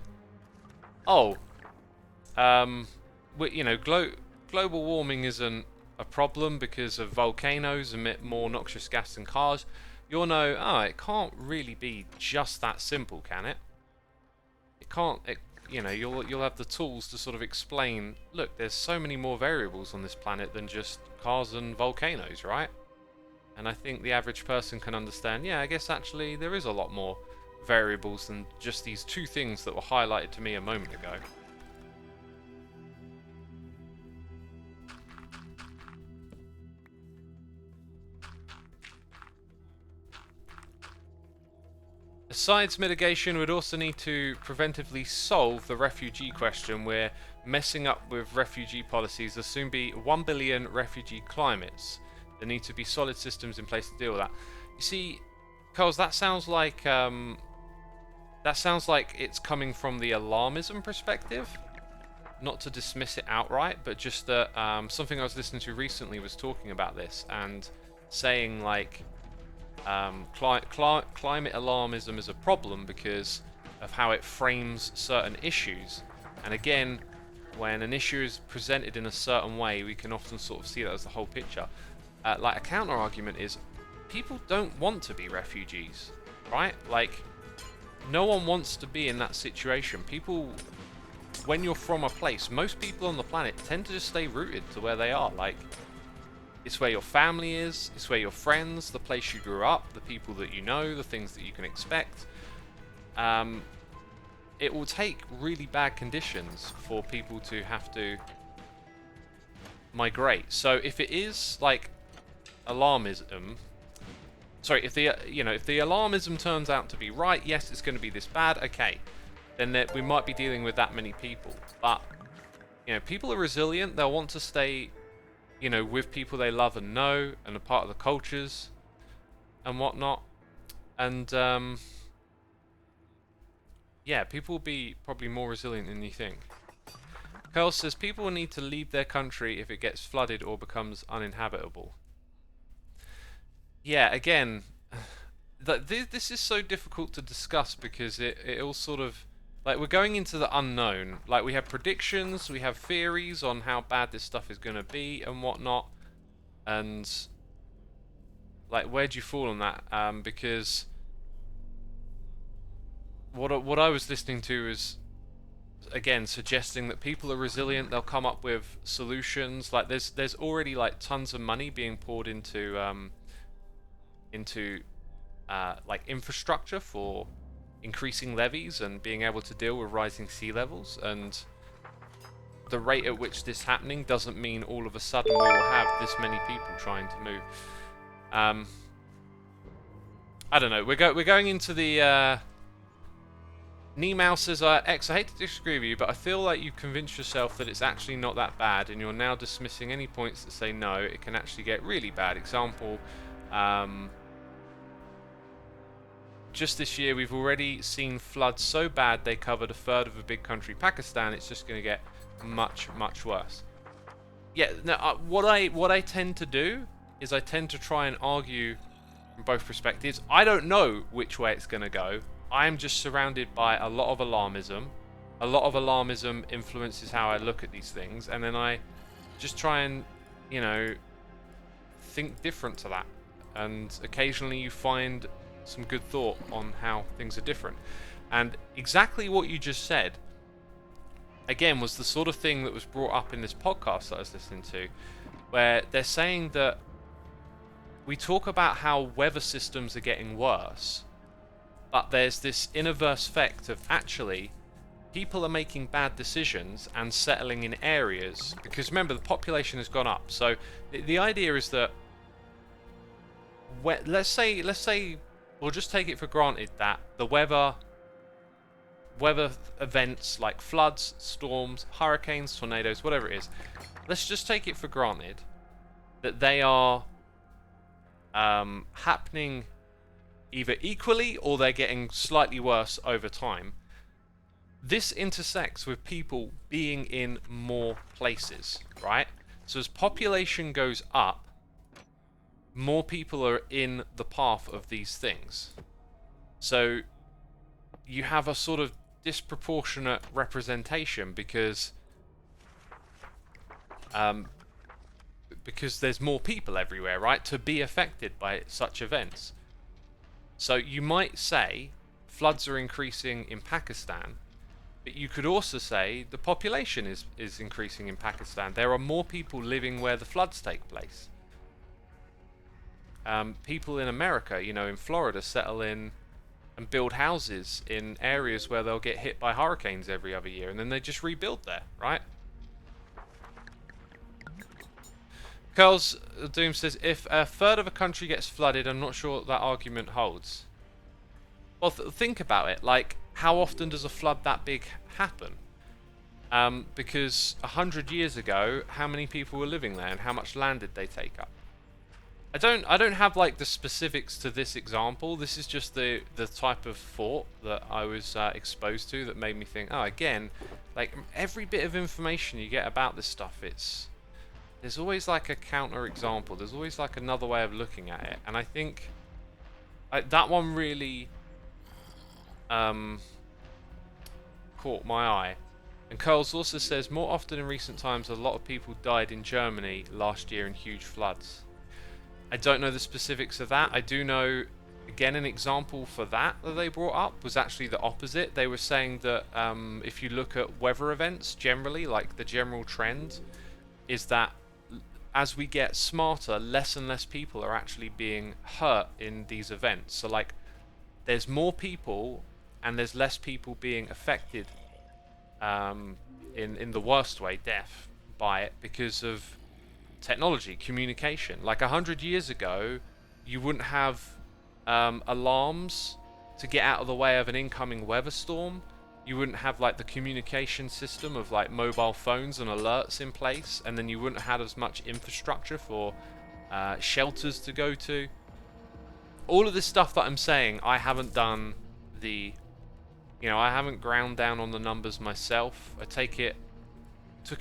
oh, you know, global warming isn't a problem because of volcanoes emit more noxious gas than cars, you'll know, oh, it can't really be just that simple, can it? It can't. You know, you'll have the tools to sort of explain, look, there's so many more variables on this planet than just cars and volcanoes, right? And I think the average person can understand, yeah, I guess actually there is a lot more variables than just these two things that were highlighted to me a moment ago. Besides mitigation, we'd also need to preventively solve the refugee question. We're messing up with refugee policies. There'll soon be 1 billion refugee climates. There need to be solid systems in place to deal with that. You see, Carls, that sounds like it's coming from the alarmism perspective. Not to dismiss it outright, but just that something I was listening to recently was talking about this and saying, like, climate alarmism is a problem because of how it frames certain issues. And again, when an issue is presented in a certain way, we can often sort of see that as the whole picture. Like, a counter argument is, people don't want to be refugees, right? Like, no one wants to be in that situation. People, when you're from a place, most people on the planet tend to just stay rooted to where they are. Like, it's where your family is, it's where your friends, the place you grew up, the people that you know, the things that you can expect. It will take really bad conditions for people to have to migrate. So if it is like alarmism, sorry, if the alarmism turns out to be right, yes, it's going to be this bad. Okay, then we might be dealing with that many people. But you know, people are resilient. They'll want to stay, you know, with people they love and know, and a part of the cultures and whatnot. And yeah, people will be probably more resilient than you think. Pearl says people will need to leave their country if it gets flooded or becomes uninhabitable. Yeah, again, this is so difficult to discuss because it all sort of, like, we're going into the unknown. Like, we have predictions, we have theories on how bad this stuff is going to be and whatnot. And, like, where do you fall on that? Because what I was listening to is, again, suggesting that people are resilient. They'll come up with solutions. Like, there's already, like, tons of money being poured into like, infrastructure for increasing levees and being able to deal with rising sea levels. And the rate at which this is happening doesn't mean all of a sudden we will have this many people trying to move. I don't know. We're going into the. Nemow says, X, I hate to disagree with you, but I feel like you've convinced yourself that it's actually not that bad, and you're now dismissing any points that say no, it can actually get really bad. Example, just this year we've already seen floods so bad they covered a third of a big country, Pakistan. It's just going to get much, much worse. Yeah, now what I tend to do is I tend to try and argue from both perspectives. I don't know which way it's going to go. I'm just surrounded by a lot of alarmism. A lot of alarmism influences how I look at these things, and then I just try and, you know, think different to that. And occasionally you find some good thought on how things are different. And exactly what you just said, again, was the sort of thing that was brought up in this podcast that I was listening to, where they're saying that we talk about how weather systems are getting worse, but there's this inverse effect of actually people are making bad decisions and settling in areas, because remember, the population has gone up. So the idea is that let's say we'll just take it for granted that the weather events like floods, storms, hurricanes, tornadoes, whatever it is, let's just take it for granted that they are happening either equally or they're getting slightly worse over time. This intersects with people being in more places, right? So as population goes up, more people are in the path of these things. So you have a sort of disproportionate representation because there's more people everywhere, right, to be affected by such events. So you might say floods are increasing in Pakistan, but you could also say the population is increasing in Pakistan. There are more people living where the floods take place. People in America, you know, in Florida, settle in and build houses in areas where they'll get hit by hurricanes every other year, and then they just rebuild there, right? Curls Doom says, if a third of a country gets flooded, I'm not sure that argument holds. Well, think about it. Like, how often does a flood that big happen? Because 100 years ago, how many people were living there, and how much land did they take up? I don't have like the specifics to this example. This is just the type of thought that I was exposed to that made me think, oh, again, like every bit of information you get about this stuff, there's always like a counter example. There's always like another way of looking at it, and I think that one really caught my eye. And Curls also says, more often in recent times, a lot of people died in Germany last year in huge floods. I don't know the specifics of that. I do know, again, an example for that they brought up was actually the opposite. They were saying that if you look at weather events generally, like the general trend is that as we get smarter, less and less people are actually being hurt in these events. So like there's more people and there's less people being affected in the worst way, death, by it because of technology, communication. Like 100 years ago, you wouldn't have alarms to get out of the way of an incoming weather storm. You wouldn't have like the communication system of like mobile phones and alerts in place, and then you wouldn't have as much infrastructure for shelters to go to. All of this stuff that I'm saying, I haven't done I haven't ground down on the numbers myself. I took it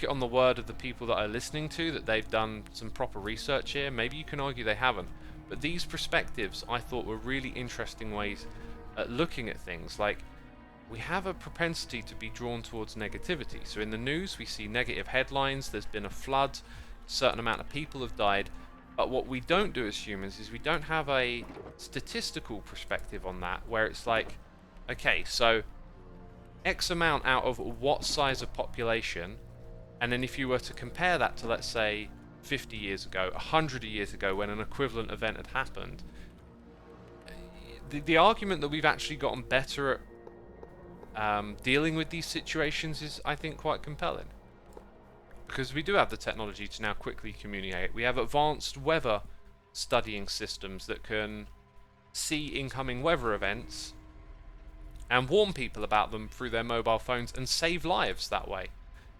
on the word of the people that I'm listening to, that they've done some proper research here. Maybe you can argue they haven't, but these perspectives I thought were really interesting ways at looking at things. Like, we have a propensity to be drawn towards negativity. So in the news we see negative headlines, there's been a flood, a certain amount of people have died, but what we don't do as humans is we don't have a statistical perspective on that, where it's like, okay, so X amount out of what size of population, and then if you were to compare that to, let's say, 50 years ago, 100 years ago, when an equivalent event had happened, the argument that we've actually gotten better at dealing with these situations is, I think, quite compelling. Because we do have the technology to now quickly communicate. We have advanced weather studying systems that can see incoming weather events and warn people about them through their mobile phones and save lives that way.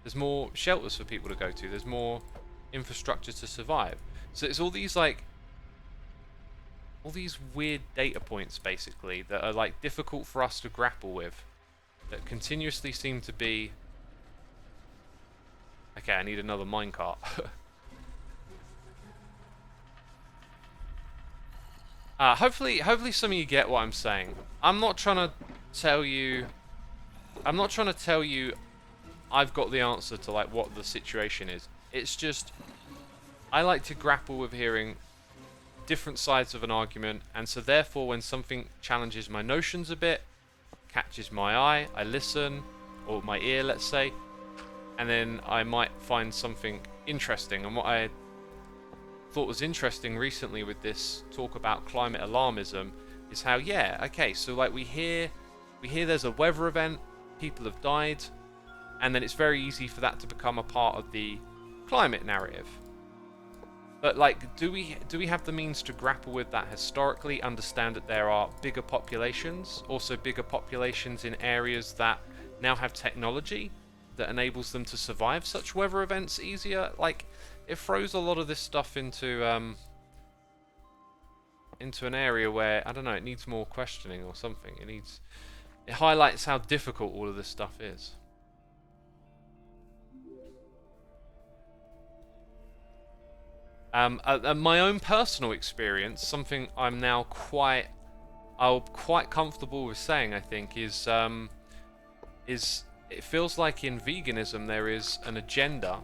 There's more shelters for people to go to. There's more infrastructure to survive. So it's all these like all these weird data points, basically, that are like difficult for us to grapple with, that continuously seem to be... Okay, I need another minecart. Hopefully some of you get what I'm saying. I'm not trying to tell you I've got the answer to like what the situation is. It's just I like to grapple with hearing different sides of an argument, and so therefore when something challenges my notions a bit, catches my eye, I listen, or my ear, let's say, and then I might find something interesting. And what I thought was interesting recently with this talk about climate alarmism is how, yeah, okay, so like we hear there's a weather event, people have died, and then it's very easy for that to become a part of the climate narrative. But like, do we have the means to grapple with that historically, understand that there are bigger populations, also bigger populations in areas that now have technology that enables them to survive such weather events easier? Like, it throws a lot of this stuff into an area where, I don't know, it needs more questioning or something. It highlights how difficult all of this stuff is. My own personal experience, something I'm now quite comfortable with saying, I think, is it feels like in veganism there is an agenda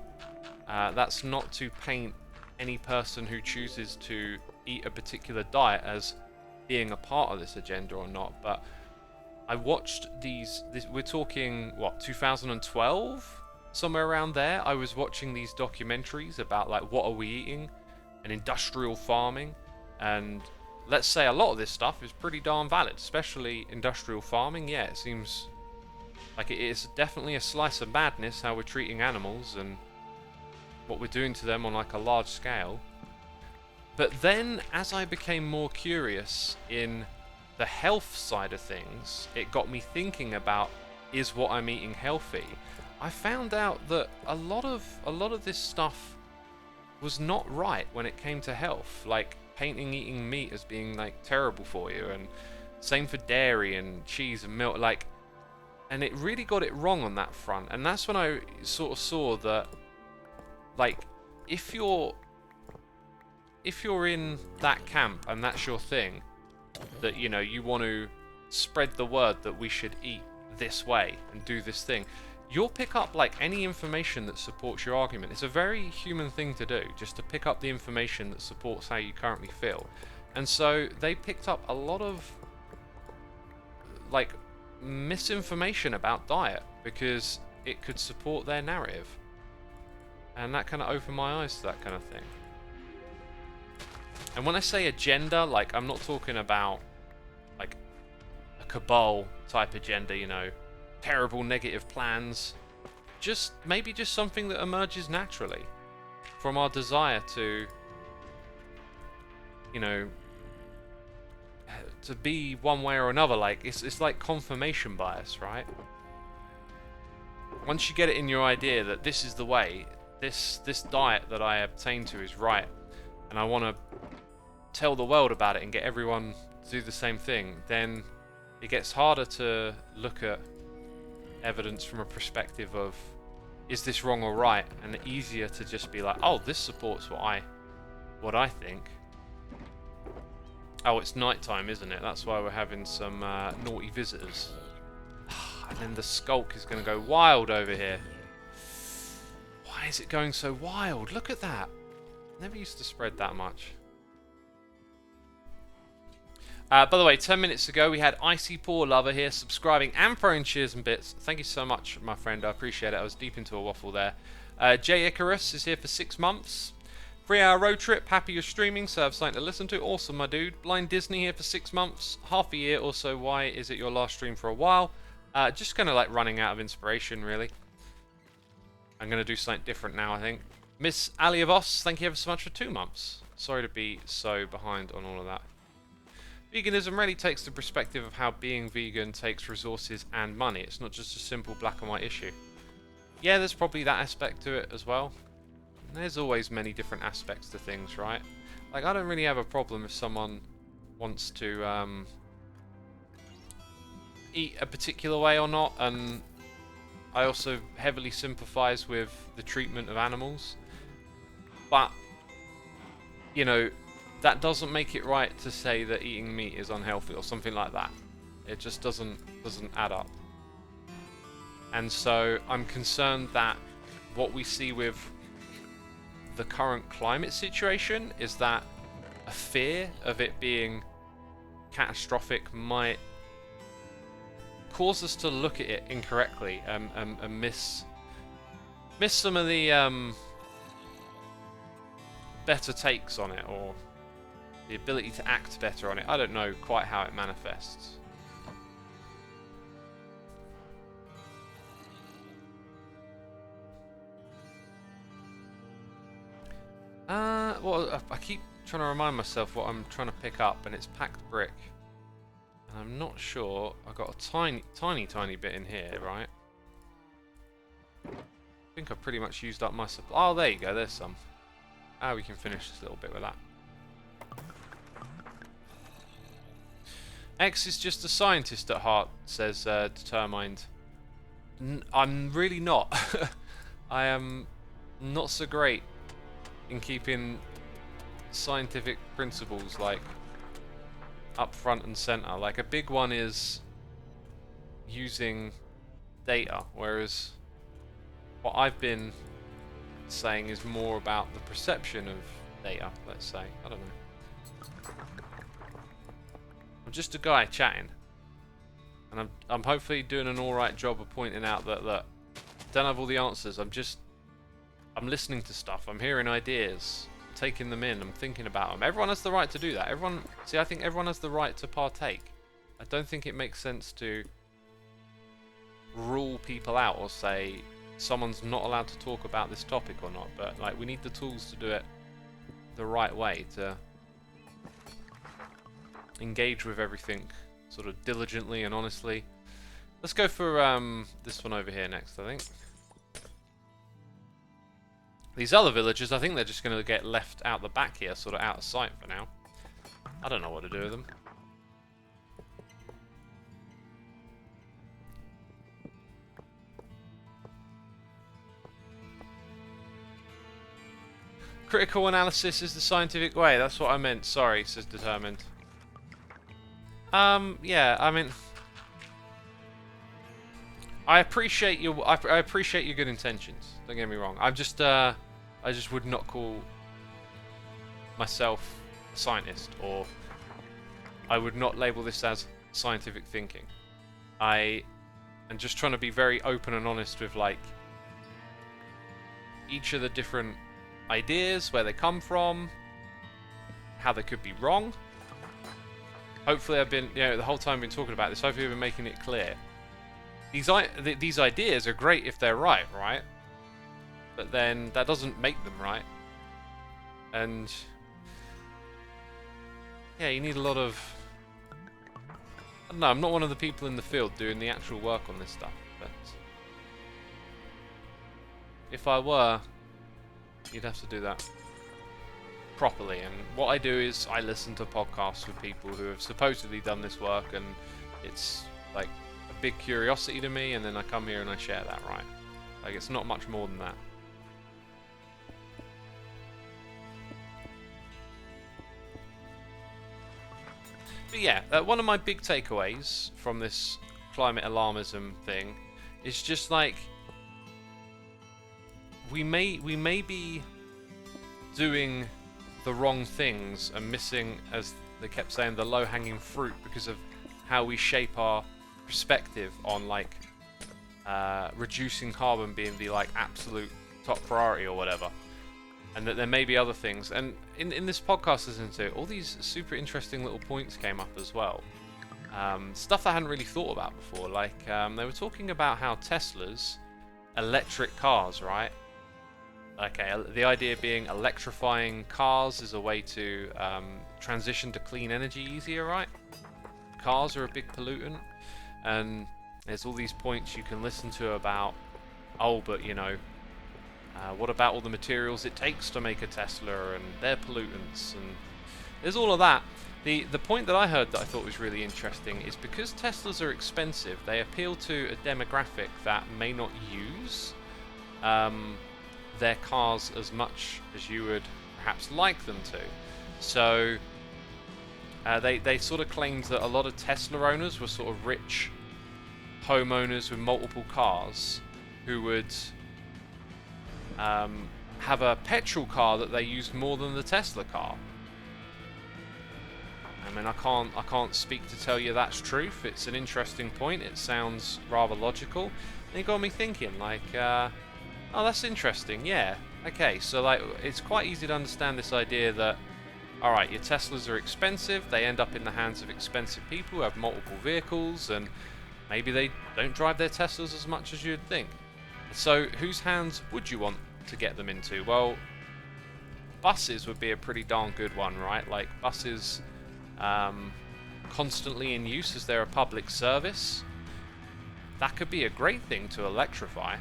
that's not to paint any person who chooses to eat a particular diet as being a part of this agenda or not. But I watched we're talking, what, 2012? Somewhere around there, I was watching these documentaries about, like, what are we eating and industrial farming. And let's say a lot of this stuff is pretty darn valid, especially industrial farming. Yeah, it seems like it is definitely a slice of madness how we're treating animals and what we're doing to them on like a large scale. But then, as I became more curious in the health side of things, it got me thinking about, is what I'm eating healthy? I found out that a lot of this stuff was not right when it came to health, like painting eating meat as being like terrible for you, and same for dairy and cheese and milk, like, and it really got it wrong on that front. And that's when I sort of saw that, like, if you're in that camp and that's your thing, that, you know, you want to spread the word that we should eat this way and do this thing, you'll pick up like any information that supports your argument. It's a very human thing to do, just to pick up the information that supports how you currently feel. And so they picked up a lot of like misinformation about diet because it could support their narrative. And that kind of opened my eyes to that kind of thing. And when I say agenda, like, I'm not talking about like a cabal type agenda, you know, terrible negative plans. Just maybe just something that emerges naturally from our desire to, you know, to be one way or another. Like, it's like confirmation bias, right? Once you get it in your idea that this is the way, this diet that I obtain to is right, and I want to tell the world about it and get everyone to do the same thing, then it gets harder to look at evidence from a perspective of, is this wrong or right, and easier to just be like, oh, this supports what I think. Oh, it's nighttime, isn't it? That's why we're having some naughty visitors. And then the skulk is going to go wild over here. Why is it going so wild? Look at that. Never used to spread that much. By the way, 10 minutes ago, we had Icy Poor Lover here subscribing and throwing cheers and bits. Thank you so much, my friend. I appreciate it. I was deep into a waffle there. Jay Icarus is here for 6 months. 3-hour road trip. Happy you're streaming, so I have something to listen to. Awesome, my dude. Blind Disney here for 6 months. Half a year. Also, why is it your last stream for a while? Just kind of like running out of inspiration, really. I'm going to do something different now, I think. Miss Aliavos, thank you ever so much for 2 months. Sorry to be so behind on all of that. Veganism really takes the perspective of how being vegan takes resources and money. It's not just a simple black and white issue. Yeah, there's probably that aspect to it as well. There's always many different aspects to things, right? Like, I don't really have a problem if someone wants to eat a particular way or not, and I also heavily sympathise with the treatment of animals. But, you know, that doesn't make it right to say that eating meat is unhealthy or something like that. It just doesn't add up. And so I'm concerned that what we see with the current climate situation is that a fear of it being catastrophic might cause us to look at it incorrectly and miss some of the better takes on it, or the ability to act better on it. I don't know quite how it manifests. Well, I keep trying to remind myself what I'm trying to pick up, and it's packed brick. And I'm not sure. I've got a tiny bit in here, right? I think I've pretty much used up my supply. Oh, there you go. There's some. We can finish this little bit with that. X is just a scientist at heart, says Determined. I'm really not. I am not so great in keeping scientific principles like up front and center. Like, a big one is using data, whereas what I've been saying is more about the perception of data, let's say. I don't know. I'm just a guy chatting, and I'm hopefully doing an alright job of pointing out that I don't have all the answers. I'm listening to stuff, I'm hearing ideas, I'm taking them in, I'm thinking about them. Everyone has the right to do that. I think everyone has the right to partake. I don't think it makes sense to rule people out or say someone's not allowed to talk about this topic or not, but like, we need the tools to do it the right way, to engage with everything sort of diligently and honestly. Let's go for this one over here next, I think. These other villagers, I think they're just going to get left out the back here, sort of out of sight for now. I don't know what to do with them. Critical analysis is the scientific way. That's what I meant. Sorry, says Determined. Yeah, I mean, I appreciate your good intentions. Don't get me wrong. I just would not call myself a scientist, or I would not label this as scientific thinking. I am just trying to be very open and honest with, like, each of the different ideas, where they come from, how they could be wrong. Hopefully I've been, the whole time I've been talking about this, hopefully I've been making it clear. These ideas are great if they're right? But then that doesn't make them right. And yeah, you need a lot of... I don't know, I'm not one of the people in the field doing the actual work on this stuff, but if I were, you'd have to do that properly. And what I do is I listen to podcasts with people who have supposedly done this work, and it's like a big curiosity to me, and then I come here and I share that, right? Like, it's not much more than that. But yeah, one of my big takeaways from this climate alarmism thing is just like, we may be doing the wrong things and missing, as they kept saying, the low-hanging fruit because of how we shape our perspective on, like, reducing carbon being the, like, absolute top priority or whatever. And that there may be other things. And in this podcast, listening to it, all these super interesting little points came up as well. Stuff I hadn't really thought about before. Like, they were talking about how Tesla's electric cars, right? Okay, the idea being electrifying cars is a way to transition to clean energy easier, right? Cars are a big pollutant, and there's all these points you can listen to about, oh, but what about all the materials it takes to make a Tesla, and their pollutants, and there's all of that. The point that I heard that I thought was really interesting is because Teslas are expensive, they appeal to a demographic that may not use their cars as much as you would perhaps like them to. So they sort of claimed that a lot of Tesla owners were sort of rich homeowners with multiple cars who would have a petrol car that they used more than the Tesla car. I mean, I can't speak to tell you that's truth. It's an interesting point. It sounds rather logical. And it got me thinking, like, oh, that's interesting. Yeah. Okay, so like, it's quite easy to understand this idea that, all right, your Teslas are expensive. They end up in the hands of expensive people who have multiple vehicles, and maybe they don't drive their Teslas as much as you'd think. So, whose hands would you want to get them into? Well, buses would be a pretty darn good one, right? Like, buses constantly in use as they're a public service. That could be a great thing to electrify.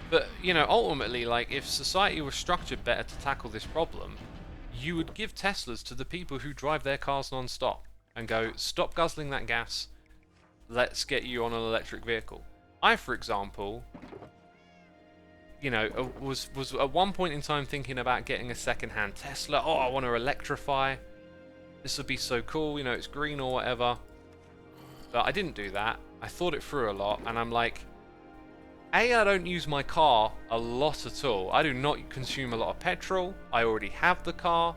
But, you know, ultimately, like, if society was structured better to tackle this problem, you would give Teslas to the people who drive their cars non-stop and go, stop guzzling that gas, let's get you on an electric vehicle. I, for example, you know, was at one point in time thinking about getting a second-hand Tesla. Oh, I want to electrify. This would be so cool, you know, it's green or whatever. But I didn't do that. I thought it through a lot, and I'm like, A, I don't use my car a lot at all. I do not consume a lot of petrol. I already have the car.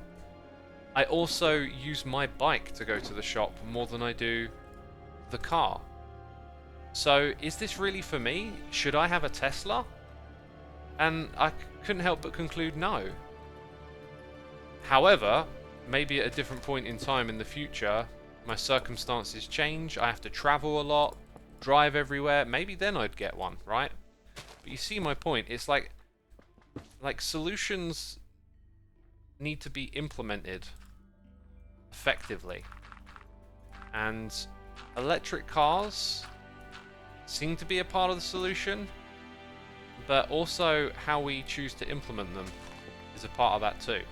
I also use my bike to go to the shop more than I do the car. So, is this really for me? Should I have a Tesla? And I couldn't help but conclude no. However, maybe at a different point in time in the future, my circumstances change, I have to travel a lot, drive everywhere, maybe then I'd get one, right? But you see my point, it's like solutions need to be implemented effectively. And electric cars seem to be a part of the solution, but also how we choose to implement them is a part of that too.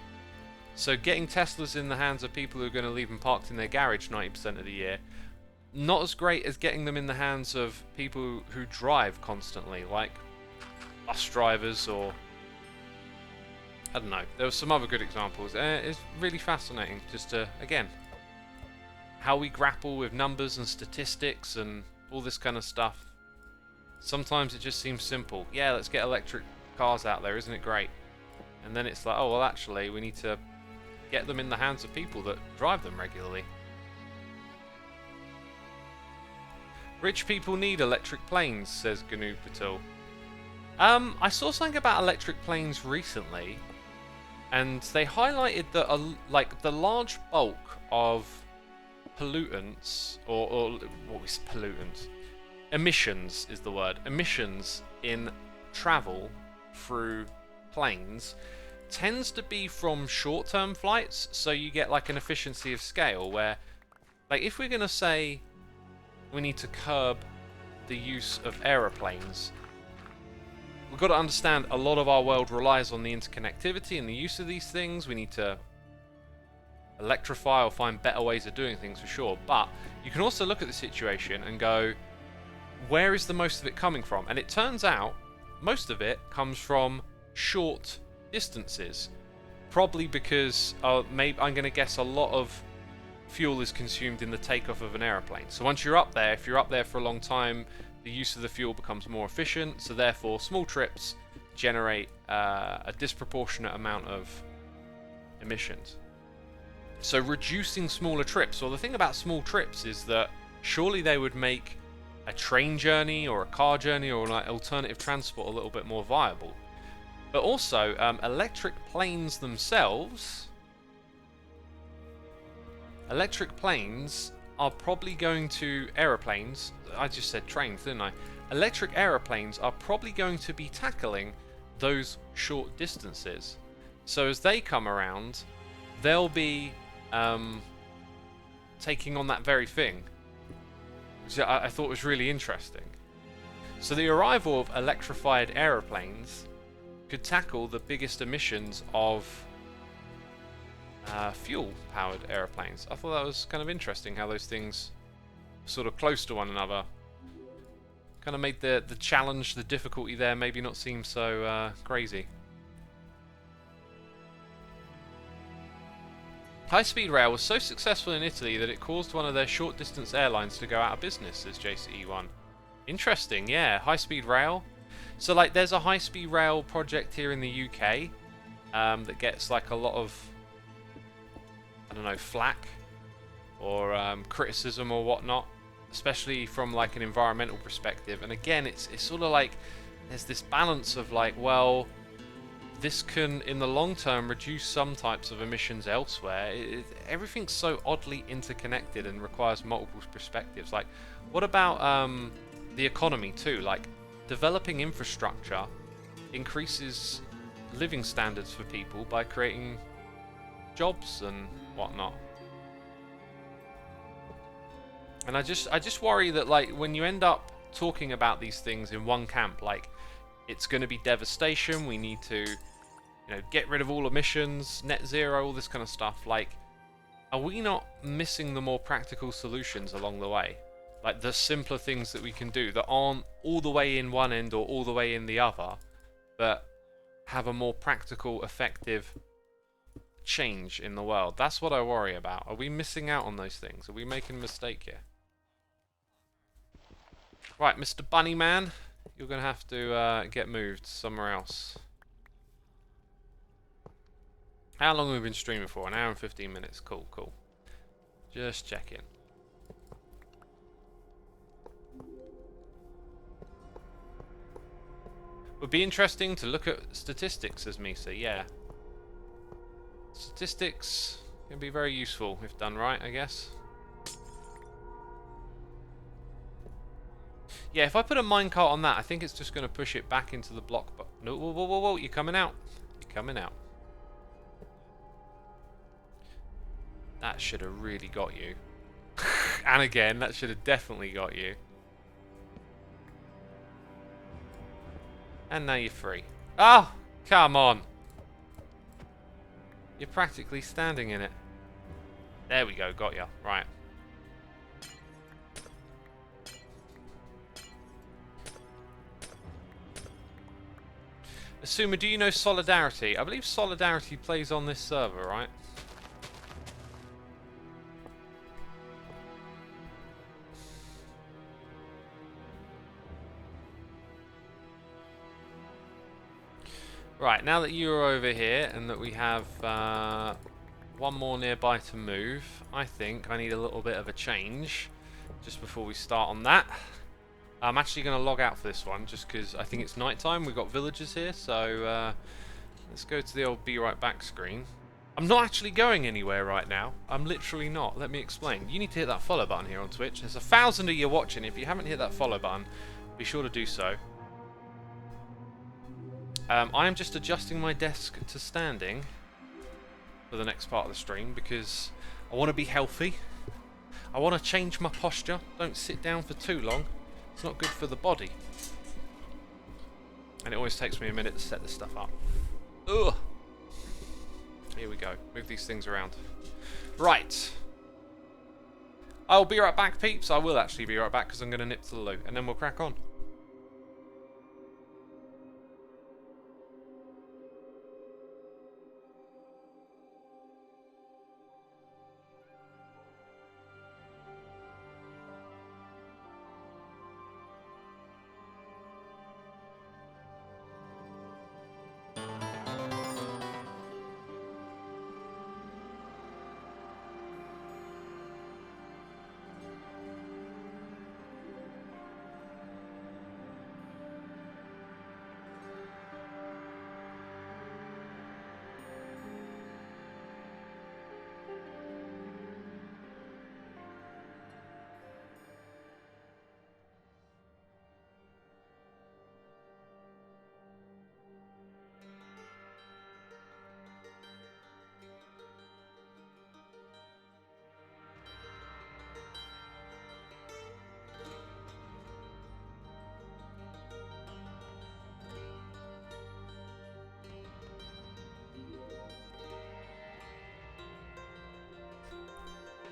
So getting Teslas in the hands of people who are going to leave them parked in their garage 90% of the year, not as great as getting them in the hands of people who drive constantly, like bus drivers or, I don't know, there were some other good examples. It's really fascinating just to, again, how we grapple with numbers and statistics and all this kind of stuff. Sometimes it just seems simple. Yeah, let's get electric cars out there, isn't it great? And then it's like, oh, well, actually, we need to get them in the hands of people that drive them regularly. Rich people need electric planes, says Gnu Patul. I saw something about electric planes recently, and they highlighted that like the large bulk of pollutants, or what was pollutants? Emissions is the word. Emissions in travel through planes tends to be from short-term flights, so you get like an efficiency of scale where, like, if we're going to say we need to curb the use of aeroplanes, we've got to understand a lot of our world relies on the interconnectivity and the use of these things. We need to electrify or find better ways of doing things for sure, but you can also look at the situation and go, where is the most of it coming from? And it turns out most of it comes from short distances, probably because maybe I'm going to guess a lot of fuel is consumed in the takeoff of an aeroplane. So once you're up there, if you're up there for a long time, the use of the fuel becomes more efficient, so therefore small trips generate a disproportionate amount of emissions. So reducing smaller trips, well, the thing about small trips is that surely they would make a train journey or a car journey or like alternative transport a little bit more viable. But also, electric planes themselves, electric planes are probably going to, aeroplanes, I just said trains, didn't I? Electric aeroplanes are probably going to be tackling those short distances. So as they come around, they'll be taking on that very thing, which I thought was really interesting. So the arrival of electrified aeroplanes could tackle the biggest emissions of fuel-powered aeroplanes. I thought that was kind of interesting how those things are sort of close to one another. Kind of made the challenge, the difficulty there maybe not seem so crazy. High-speed rail was so successful in Italy that it caused one of their short-distance airlines to go out of business, says JCE1. Interesting, yeah, high-speed rail. So, like, there's a high-speed rail project here in the UK that gets, like, a lot of, I don't know, flack or criticism or whatnot, especially from, like, an environmental perspective. And again, it's sort of like there's this balance of, like, well, this can, in the long term, reduce some types of emissions elsewhere. Everything's so oddly interconnected and requires multiple perspectives. Like, what about the economy too? Like, developing infrastructure increases living standards for people by creating jobs and whatnot. And I just worry that, like, when you end up talking about these things in one camp, like, it's going to be devastation, we need to, you know, get rid of all emissions, net zero, all this kind of stuff. Like, are we not missing the more practical solutions along the way? Like, the simpler things that we can do that aren't all the way in one end or all the way in the other, but have a more practical, effective change in the world. That's what I worry about. Are we missing out on those things? Are we making a mistake here? Right, Mr. Bunnyman, you're going to have to get moved somewhere else. How long have we been streaming for? An hour and 15 minutes. Cool, cool. Just checking. Would be interesting to look at statistics, says Misa. Yeah. Statistics can be very useful if done right, I guess. Yeah, if I put a minecart on that, I think it's just going to push it back into the block. But no, whoa, whoa, whoa, whoa, you're coming out. You're coming out. That should have really got you. And again, that should have definitely got you. And now you're free. Oh, come on. You're practically standing in it. There we go, got you. Right. Xisuma, do you know Solidarity? I believe Solidarity plays on this server, right? Right, now that you're over here and that we have one more nearby to move, I think I need a little bit of a change just before we start on that. I'm actually going to log out for this one just because I think it's night time. We've got villagers here, so let's go to the old be right back screen. I'm not actually going anywhere right now. I'm literally not. Let me explain. You need to hit that follow button here on Twitch. There's 1,000 of you watching. If you haven't hit that follow button, be sure to do so. I am just adjusting my desk to standing for the next part of the stream because I want to be healthy. I want to change my posture. Don't sit down for too long. It's not good for the body. And it always takes me a minute to set this stuff up. Ugh. Here we go. Move these things around. Right. I'll be right back, peeps. I will actually be right back because I'm going to nip to the loo. And then we'll crack on.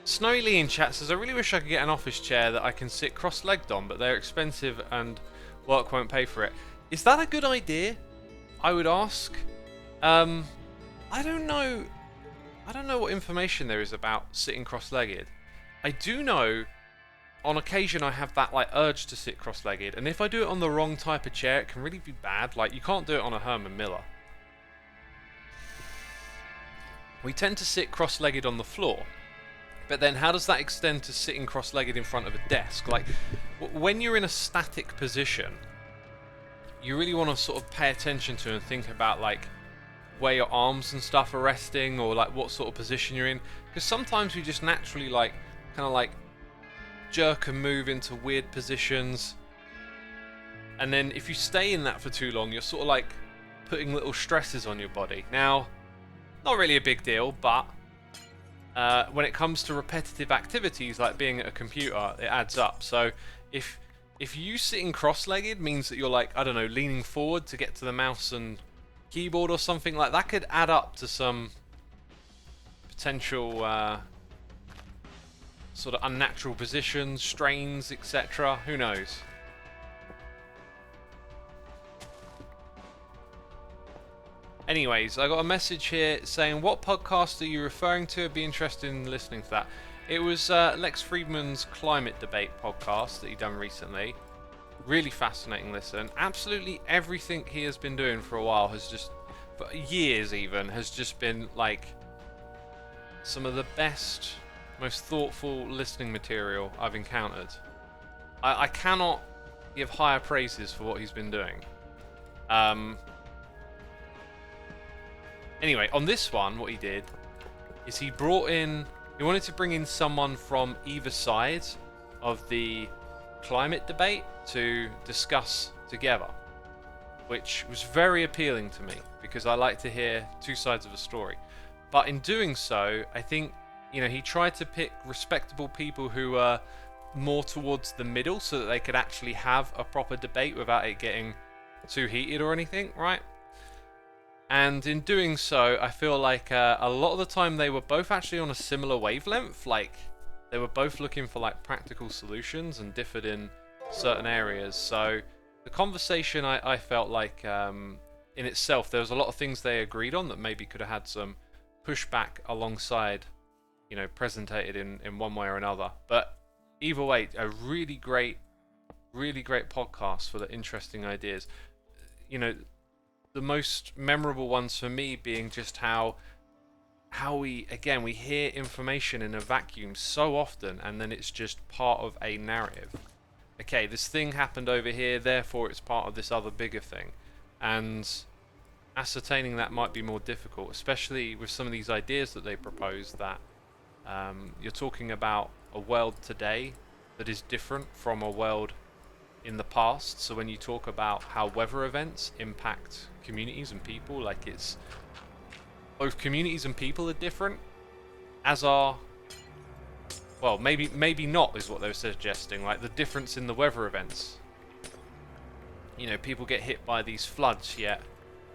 Snowy Lee in chat says, I really wish I could get an office chair that I can sit cross-legged on, but they're expensive and work won't pay for it. Is that a good idea? I would ask. I don't know. I don't know what information there is about sitting cross-legged. I do know, on occasion, I have that like urge to sit cross-legged, and if I do it on the wrong type of chair, it can really be bad. Like, you can't do it on a Herman Miller. We tend to sit cross-legged on the floor. But then how does that extend to sitting cross-legged in front of a desk? Like, when you're in a static position, you really want to sort of pay attention to and think about, like, where your arms and stuff are resting, or, like, what sort of position you're in. Because sometimes you just naturally, like, kind of, like, jerk and move into weird positions. And then if you stay in that for too long, you're sort of, like, putting little stresses on your body. Now, not really a big deal, but when it comes to repetitive activities like being at a computer, it adds up. So if you sitting cross-legged means that you're, like, I don't know, leaning forward to get to the mouse and keyboard or something, like that could add up to some potential sort of unnatural positions, strains, etc. Who knows? Anyways, I got a message here saying, what podcast are you referring to? I'd be interested in listening to that. It was Lex Friedman's climate debate podcast that he done recently. Really fascinating listen. Absolutely everything he has been doing for a while has just, for years even, has just been like some of the best, most thoughtful listening material I've encountered. I cannot give higher praises for what he's been doing. Anyway, on this one, what he did is he wanted to bring in someone from either side of the climate debate to discuss together, which was very appealing to me because I like to hear two sides of a story. But in doing so, I think, he tried to pick respectable people who were more towards the middle so that they could actually have a proper debate without it getting too heated or anything, right? And in doing so, I feel like a lot of the time they were both actually on a similar wavelength. Like, they were both looking for, like, practical solutions and differed in certain areas. So the conversation, I felt like, in itself, there was a lot of things they agreed on that maybe could have had some pushback alongside, presented in one way or another. But either way, a really great podcast full of interesting ideas. The most memorable ones for me being just how we hear information in a vacuum so often, and then it's just part of a narrative. Okay, this thing happened over here, therefore it's part of this other bigger thing. And ascertaining that might be more difficult, especially with some of these ideas that they propose, that you're talking about a world today that is different from a world in the past. So when you talk about how weather events impact communities and people, like, it's both communities and people are different, as are, well, maybe not is what they were suggesting, like the difference in the weather events. People get hit by these floods, yet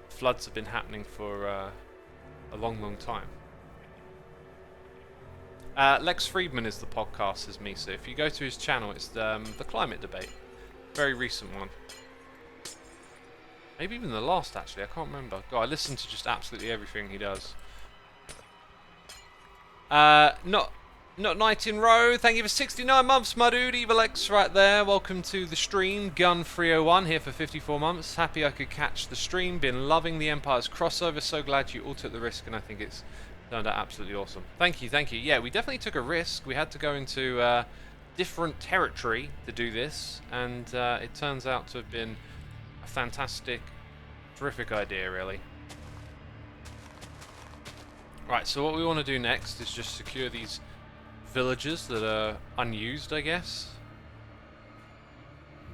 floods have been happening for a long time. Lex Friedman is the podcast, says me, so if you go to his channel, it's the climate debate. Very recent one. Maybe even the last, actually. I can't remember. God, I listen to just absolutely everything he does. Not Night in Row. Thank you for 69 months, my dude. Evil-X right there. Welcome to the stream. Gun301 here for 54 months. Happy I could catch the stream. Been loving the Empire's crossover. So glad you all took the risk, and I think it's turned out absolutely awesome. Thank you. Yeah, we definitely took a risk. We had to go into different territory to do this, and it turns out to have been a fantastic, terrific idea, really. Right, so what we want to do next is just secure these villages that are unused, I guess.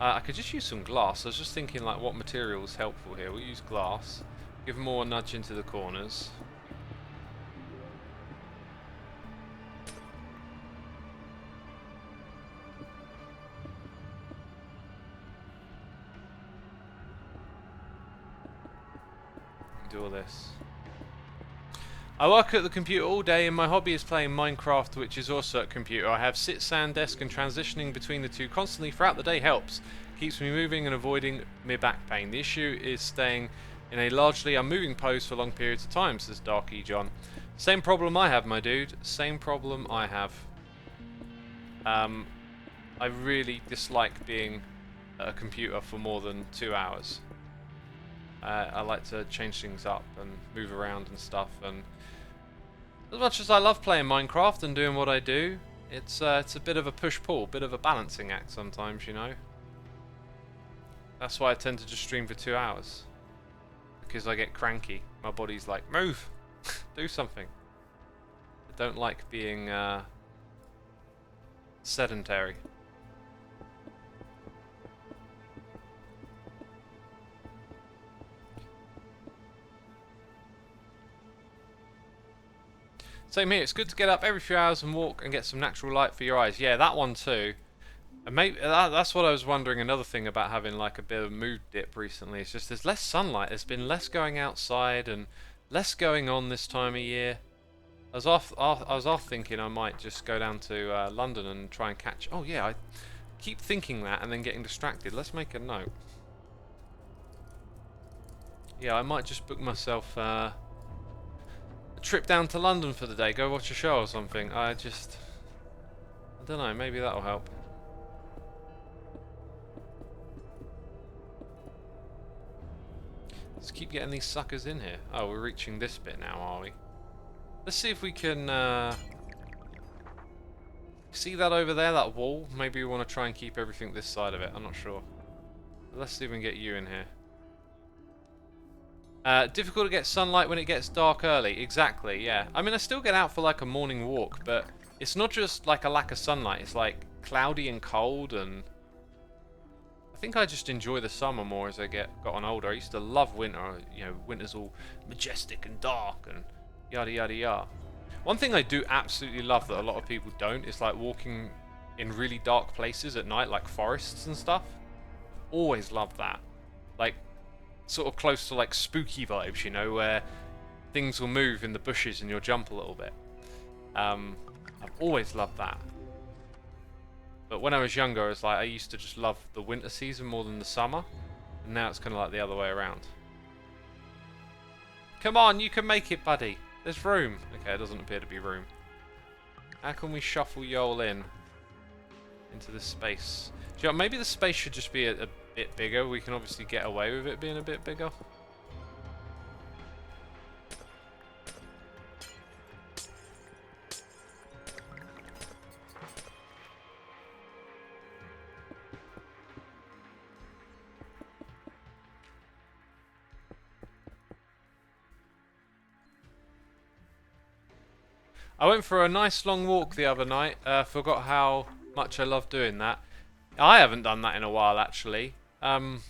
I could just use some glass. I was just thinking, like, what material is helpful here. We'll use glass. Give more nudge into the corners. Do all this. I work at the computer all day and my hobby is playing Minecraft, which is also at computer. I have sit, stand, desk and transitioning between the two constantly throughout the day helps. Keeps me moving and avoiding my back pain. The issue is staying in a largely unmoving pose for long periods of time, says Darky John. Same problem I have, my dude. Same problem I have. I really dislike being at a computer for more than 2 hours. I like to change things up and move around and stuff, and as much as I love playing Minecraft and doing what I do, it's a bit of a push-pull, bit of a balancing act sometimes, you know. That's why I tend to just stream for 2 hours, because I get cranky. My body's like, move, do something. I don't like being sedentary. Same here, it's good to get up every few hours and walk and get some natural light for your eyes. Yeah, that one too. And maybe that's what I was wondering, another thing about having like a bit of a mood dip recently. It's just there's less sunlight, there's been less going outside and less going on this time of year. I was off thinking I might just go down to London and try and catch... Oh yeah, I keep thinking that and then getting distracted. Let's make a note. Yeah, I might just book myself... a trip down to London for the day, go watch a show or something. I don't know, maybe that'll help. Let's keep getting these suckers in here. Oh, we're reaching this bit now, are we? Let's see if we can see that over there, that wall. Maybe we want to try and keep everything this side of it, I'm not sure. Let's see if we can get you in here. Difficult to get sunlight when it gets dark early. Exactly, yeah. I mean, I still get out for like a morning walk, but it's not just like a lack of sunlight. It's like cloudy and cold, and I think I just enjoy the summer more as I gotten older. I used to love winter. You know, winter's all majestic and dark and yada yada yada. One thing I do absolutely love that a lot of people don't is like walking in really dark places at night, like forests and stuff. Always love that. Like, sort of close to like spooky vibes, you know, where things will move in the bushes and you'll jump a little bit. I've always loved that. But when I was younger, it's like I used to just love the winter season more than the summer, and now it's kind of like the other way around. Come on, you can make it, buddy. There's room. Okay, it doesn't appear to be room. How can we shuffle you all into this space? Do you know, maybe the space should just be a bit bigger. We can obviously get away with it being a bit bigger. I went for a nice long walk the other night. Forgot how much I love doing that. I haven't done that in a while, actually. I'm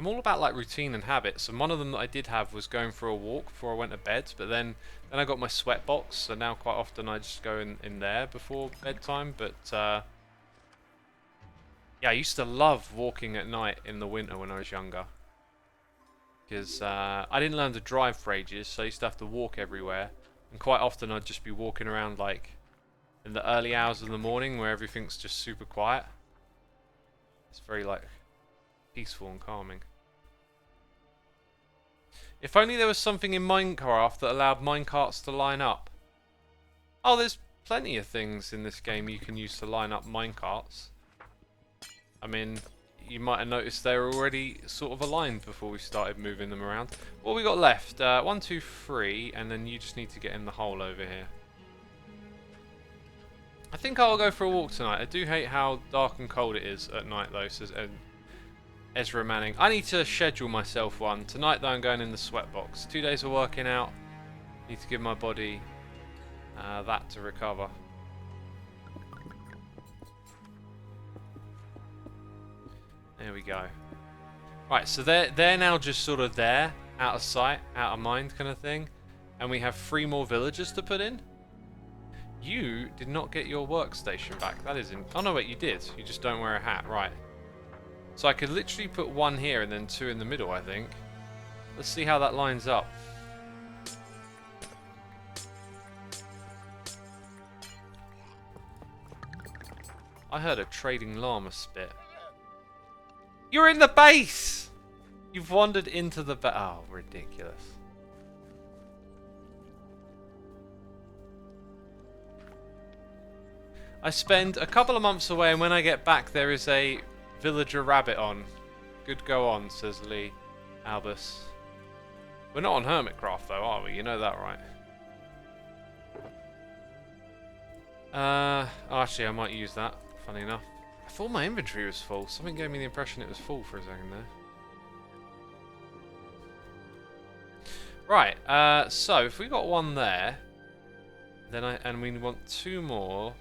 all about like routine and habits, and one of them that I did have was going for a walk before I went to bed. But then I got my sweat box, so now quite often I just go in there before bedtime. But yeah, I used to love walking at night in the winter when I was younger, because I didn't learn to drive for ages, so I used to have to walk everywhere. And quite often I'd just be walking around like in the early hours of the morning where everything's just super quiet. It's very like peaceful and calming. If only there was something in Minecraft that allowed minecarts to line up. Oh, there's plenty of things in this game you can use to line up minecarts. I mean, you might have noticed they were already sort of aligned before we started moving them around. What we got left? 1, 2, 3, and then you just need to get in the hole over here. I think I'll go for a walk tonight. I do hate how dark and cold it is at night though, says Ezra Manning. I need to schedule myself one. Tonight though I'm going in the sweat box. 2 days of working out. Need to give my body that to recover. There we go. Right, so they're now just sort of there, out of sight, out of mind kind of thing. And we have 3 more villagers to put in. You did not get your workstation back. That is in... Oh no, wait, you did. You just don't wear a hat. Right. So I could literally put 1 here and then 2 in the middle, I think. Let's see how that lines up. I heard a trading llama spit. You're in the base! You've wandered into the base. Oh, ridiculous. I spend a couple of months away, and when I get back, there is a villager rabbit on. Good go on, says Lee Albus. We're not on Hermitcraft, though, are we? You know that, right? Actually, I might use that, funny enough. I thought my inventory was full. Something gave me the impression it was full for a second there. Right, so if we got one there, then and we want two more.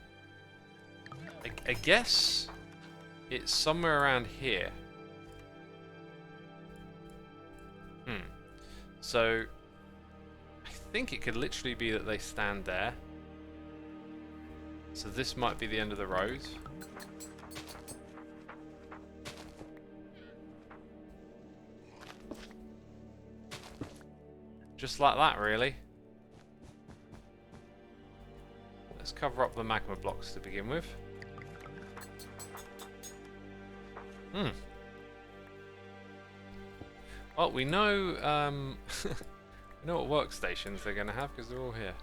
I guess it's somewhere around here. So I think it could literally be that they stand there. So this might be the end of the road. Just like that, really. Let's cover up the magma blocks to begin with. Well, we know we know what workstations they're going to have because they're all here.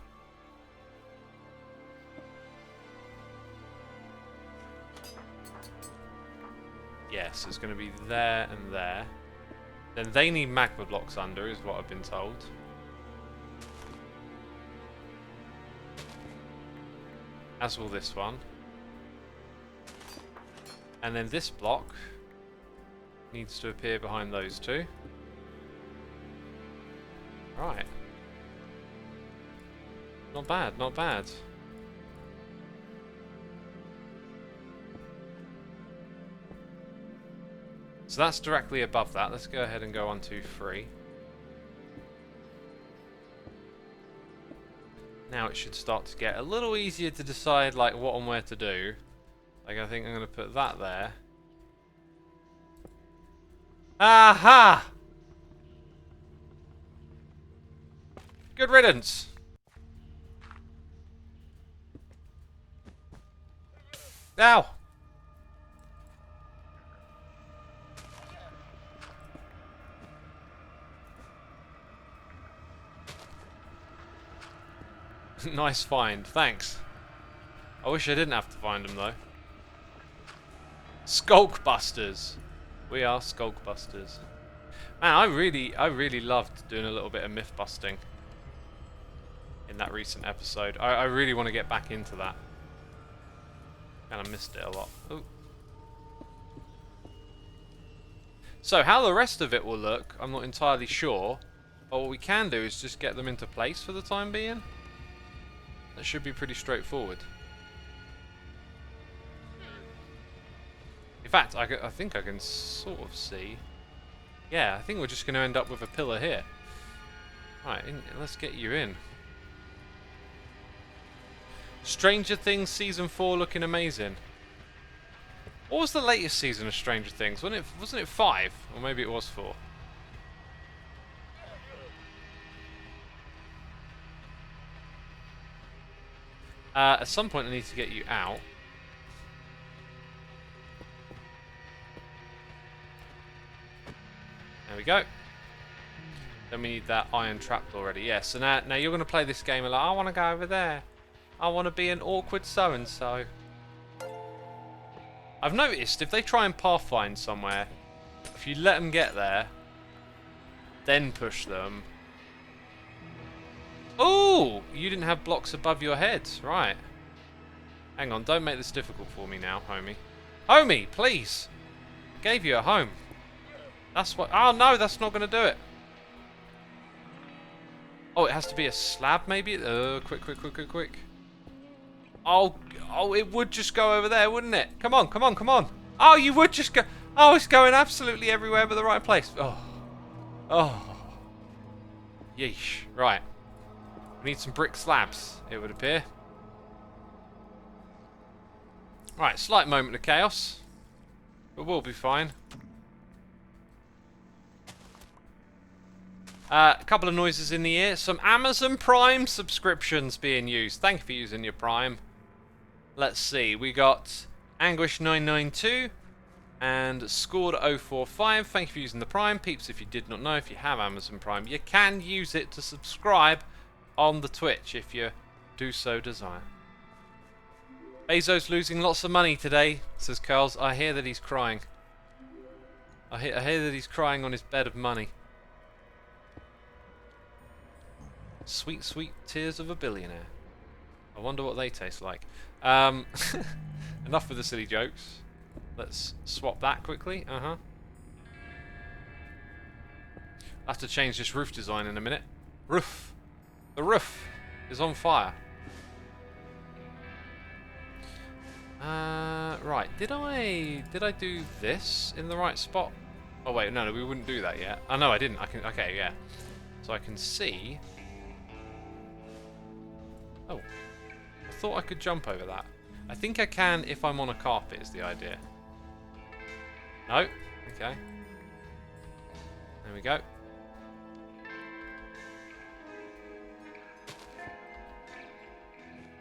Yes, it's going to be there and there. Then they need magma blocks under, is what I've been told. As will this one. And then this block needs to appear behind those two. Right. Not bad, not bad. So that's directly above that. Let's go ahead and go 1, 2, 3. Now it should start to get a little easier to decide like what and where to do. Like I think I'm going to put that there. Aha! Good riddance. Ow! Nice find, thanks. I wish I didn't have to find them though. Skulk busters. We are skulk busters. Man, I really loved doing a little bit of myth busting in that recent episode. I really want to get back into that. And I missed it a lot. Ooh. So how the rest of it will look, I'm not entirely sure. But what we can do is just get them into place for the time being. That should be pretty straightforward. In fact, I think I can sort of see. Yeah, I think we're just going to end up with a pillar here. Right, let's get you in. Stranger Things Season 4 looking amazing. What was the latest season of Stranger Things? Wasn't it 5? Or maybe it was 4. At some point I need to get you out. There we go. Then we need that iron trapped already. Yeah, so now you're going to play this game a lot. I want to go over there. I want to be an awkward so-and-so. I've noticed if they try and pathfind somewhere, if you let them get there, then push them. Oh, you didn't have blocks above your head. Right. Hang on, don't make this difficult for me now, homie. Homie, please. I gave you a home. That's what... Oh, no, that's not going to do it. Oh, it has to be a slab, maybe? Quick. Oh, it would just go over there, wouldn't it? Come on. Oh, you would just go... Oh, it's going absolutely everywhere but the right place. Oh. Yeesh. Right. We need some brick slabs, it would appear. Right, slight moment of chaos. But we'll be fine. A couple of noises in the ear. Some Amazon Prime subscriptions being used. Thank you for using your Prime. Let's see. We got Anguish992 and Scored 045. Thank you for using the Prime. Peeps, if you did not know, if you have Amazon Prime, you can use it to subscribe on the Twitch if you do so desire. Bezos losing lots of money today, says Curls. I hear that he's crying. I hear that he's crying on his bed of money. Sweet, sweet tears of a billionaire. I wonder what they taste like. Enough with the silly jokes. Let's swap that quickly. I'll have to change this roof design in a minute. Roof. The roof is on fire. Right. Did I do this in the right spot? Oh wait, no, we wouldn't do that yet. Oh no, I didn't. Okay, yeah. So I can see. Oh. I thought I could jump over that. I think I can if I'm on a carpet is the idea. No? Okay. There we go.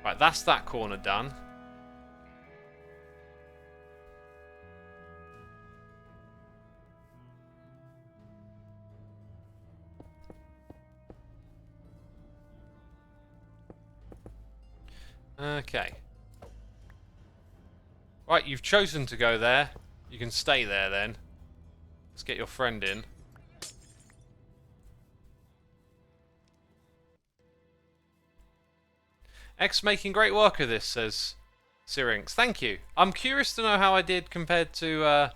Right, that's that corner done. Okay. Right, you've chosen to go there. You can stay there then. Let's get your friend in. X making great work of this, says Syrinx. Thank you. I'm curious to know how I did compared to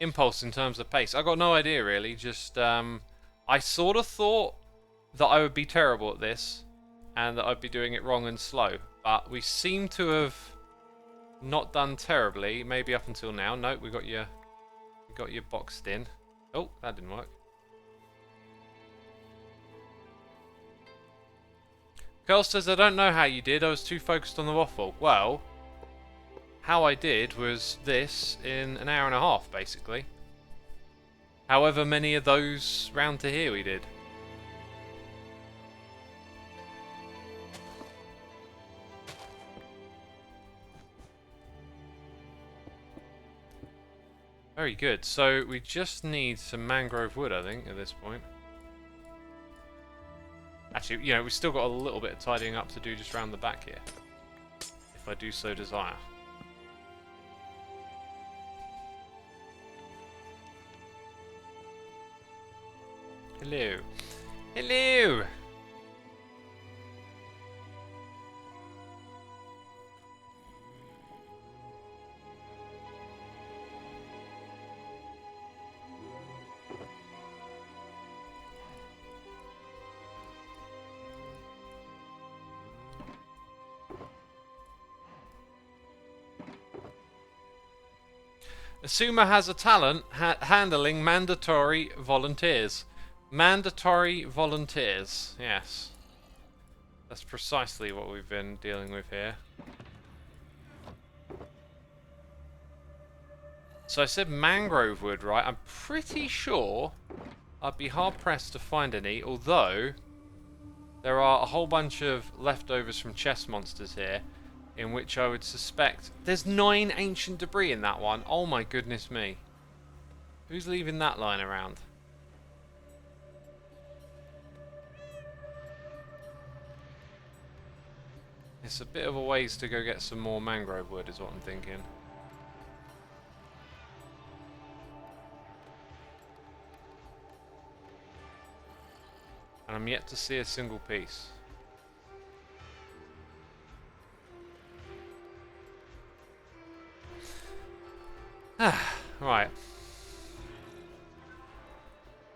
Impulse in terms of pace. I got no idea really. Just I sort of thought that I would be terrible at this and that I'd be doing it wrong and slow. But we seem to have not done terribly, maybe up until now. Nope, we got you boxed in. Oh, that didn't work. Girl says, I don't know how you did, I was too focused on the waffle. Well, how I did was this in an hour and a half, basically. However many of those round to here we did. Very good. So we just need some mangrove wood, I think, at this point. Actually, you know, we've still got a little bit of tidying up to do just round the back here. If I do so desire. Hello. Hello! Xisuma has a talent handling mandatory volunteers. Mandatory volunteers, yes. That's precisely what we've been dealing with here. So I said mangrove wood, right? I'm pretty sure I'd be hard-pressed to find any, although there are a whole bunch of leftovers from chest monsters here, in which I would suspect... There's 9 ancient debris in that one. Oh my goodness me. Who's leaving that lying around? It's a bit of a ways to go get some more mangrove wood is what I'm thinking. And I'm yet to see a single piece. Right.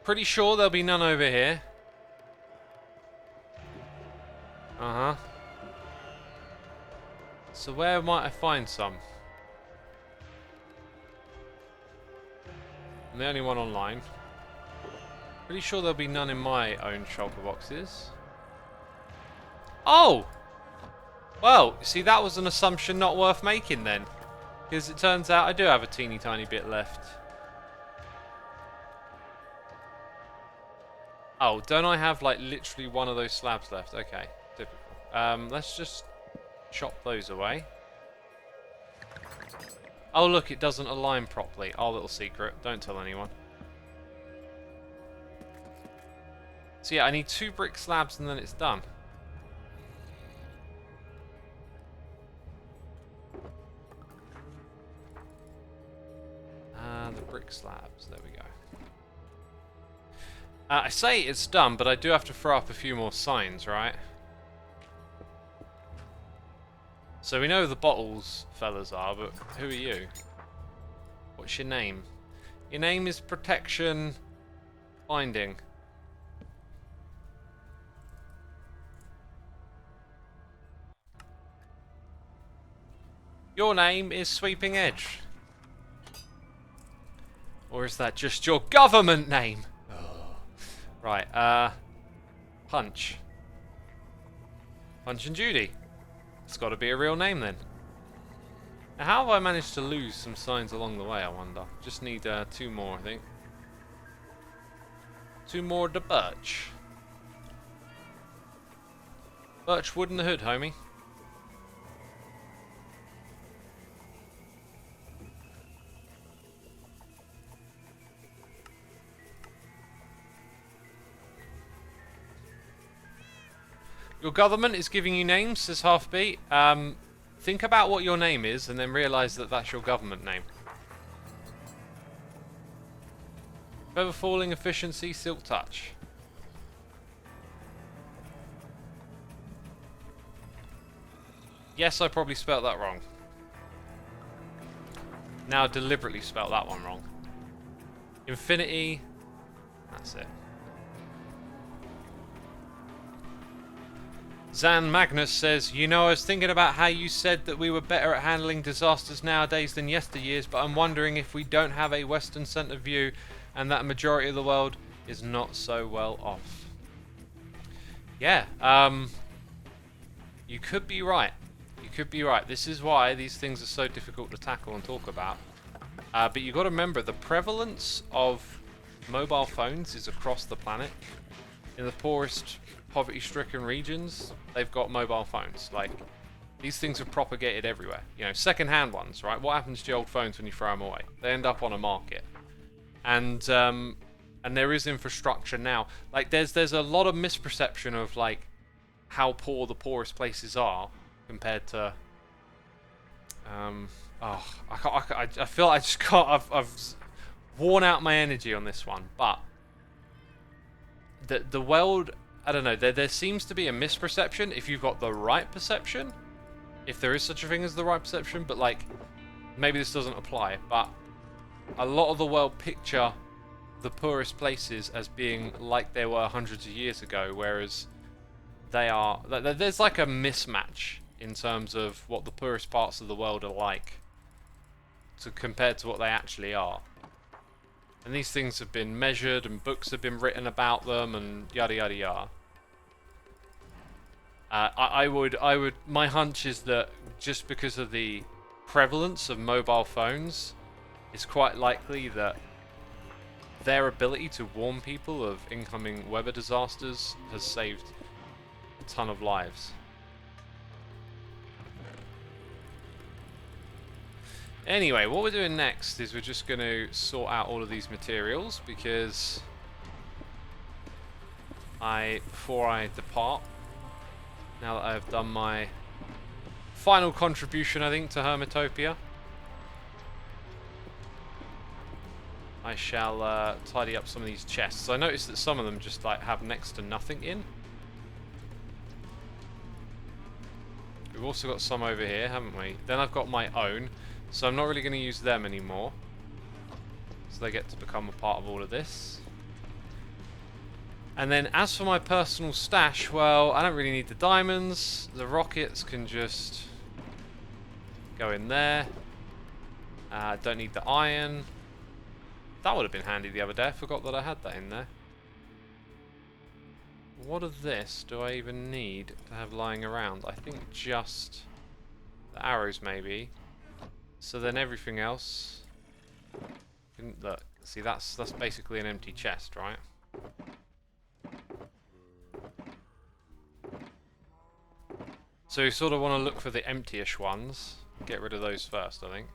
Pretty sure there'll be none over here. Uh-huh. So where might I find some? I'm the only one online. Pretty sure there'll be none in my own shulker boxes. Oh! Well, see, that was an assumption not worth making then. Because it turns out I do have a teeny tiny bit left. Oh, don't I have like literally one of those slabs left? Okay, typical. Let's just chop those away. Oh look, it doesn't align properly. Our little secret. Don't tell anyone. So yeah, I need 2 brick slabs and then it's done. The brick slabs. There we go. I say it's done, but I do have to throw up a few more signs, right? So we know the bottles fellas are, but who are you? What's your name? Your name is Protection Finding. Your name is Sweeping Edge. Or is that just your government name? Oh. Right, Punch. Punch and Judy. It's got to be a real name then. Now, how have I managed to lose some signs along the way, I wonder? Just need 2 more, I think. 2 more to birch. Birch wood in the hood, homie. Your government is giving you names, says Halfbeat. Think about what your name is and then realise that that's your government name. Feather falling, efficiency, silk touch. Yes, I probably spelt that wrong. Now I deliberately spelt that one wrong. Infinity. That's it. Zan Magnus says, you know, I was thinking about how you said that we were better at handling disasters nowadays than yesteryears, but I'm wondering if we don't have a Western centre view and that a majority of the world is not so well off. Yeah, you could be right. You could be right. This is why these things are so difficult to tackle and talk about. But you've got to remember, the prevalence of mobile phones is across the planet. In the poorest, poverty-stricken regions, they've got mobile phones. Like, these things are propagated everywhere. You know, second-hand ones, right? What happens to your old phones when you throw them away? They end up on a market. And there is infrastructure now. Like, there's a lot of misperception of, like, how poor the poorest places are compared to... I feel I just got... I've worn out my energy on this one, but... The world... I don't know, there seems to be a misperception if you've got the right perception, if there is such a thing as the right perception, but like, maybe this doesn't apply, but a lot of the world picture the poorest places as being like they were hundreds of years ago, whereas they are, there's like a mismatch in terms of what the poorest parts of the world are like compared to what they actually are. And these things have been measured and books have been written about them and yada yada yada. My hunch is that just because of the prevalence of mobile phones, it's quite likely that their ability to warn people of incoming weather disasters has saved a ton of lives. Anyway, what we're doing next is we're just going to sort out all of these materials because before I depart, now that I've done my final contribution, I think, to Hermitopia, I shall tidy up some of these chests. I noticed that some of them just like have next to nothing in. We've also got some over here, haven't we? Then I've got my own, so I'm not really going to use them anymore. So they get to become a part of all of this. And then as for my personal stash, well, I don't really need the diamonds. The rockets can just go in there. Don't need the iron. That would have been handy the other day. I forgot that I had that in there. What of this do I even need to have lying around? I think just the arrows maybe. So then everything else... Look, see that's basically an empty chest, right? So you sort of want to look for the empty-ish ones. Get rid of those first, I think.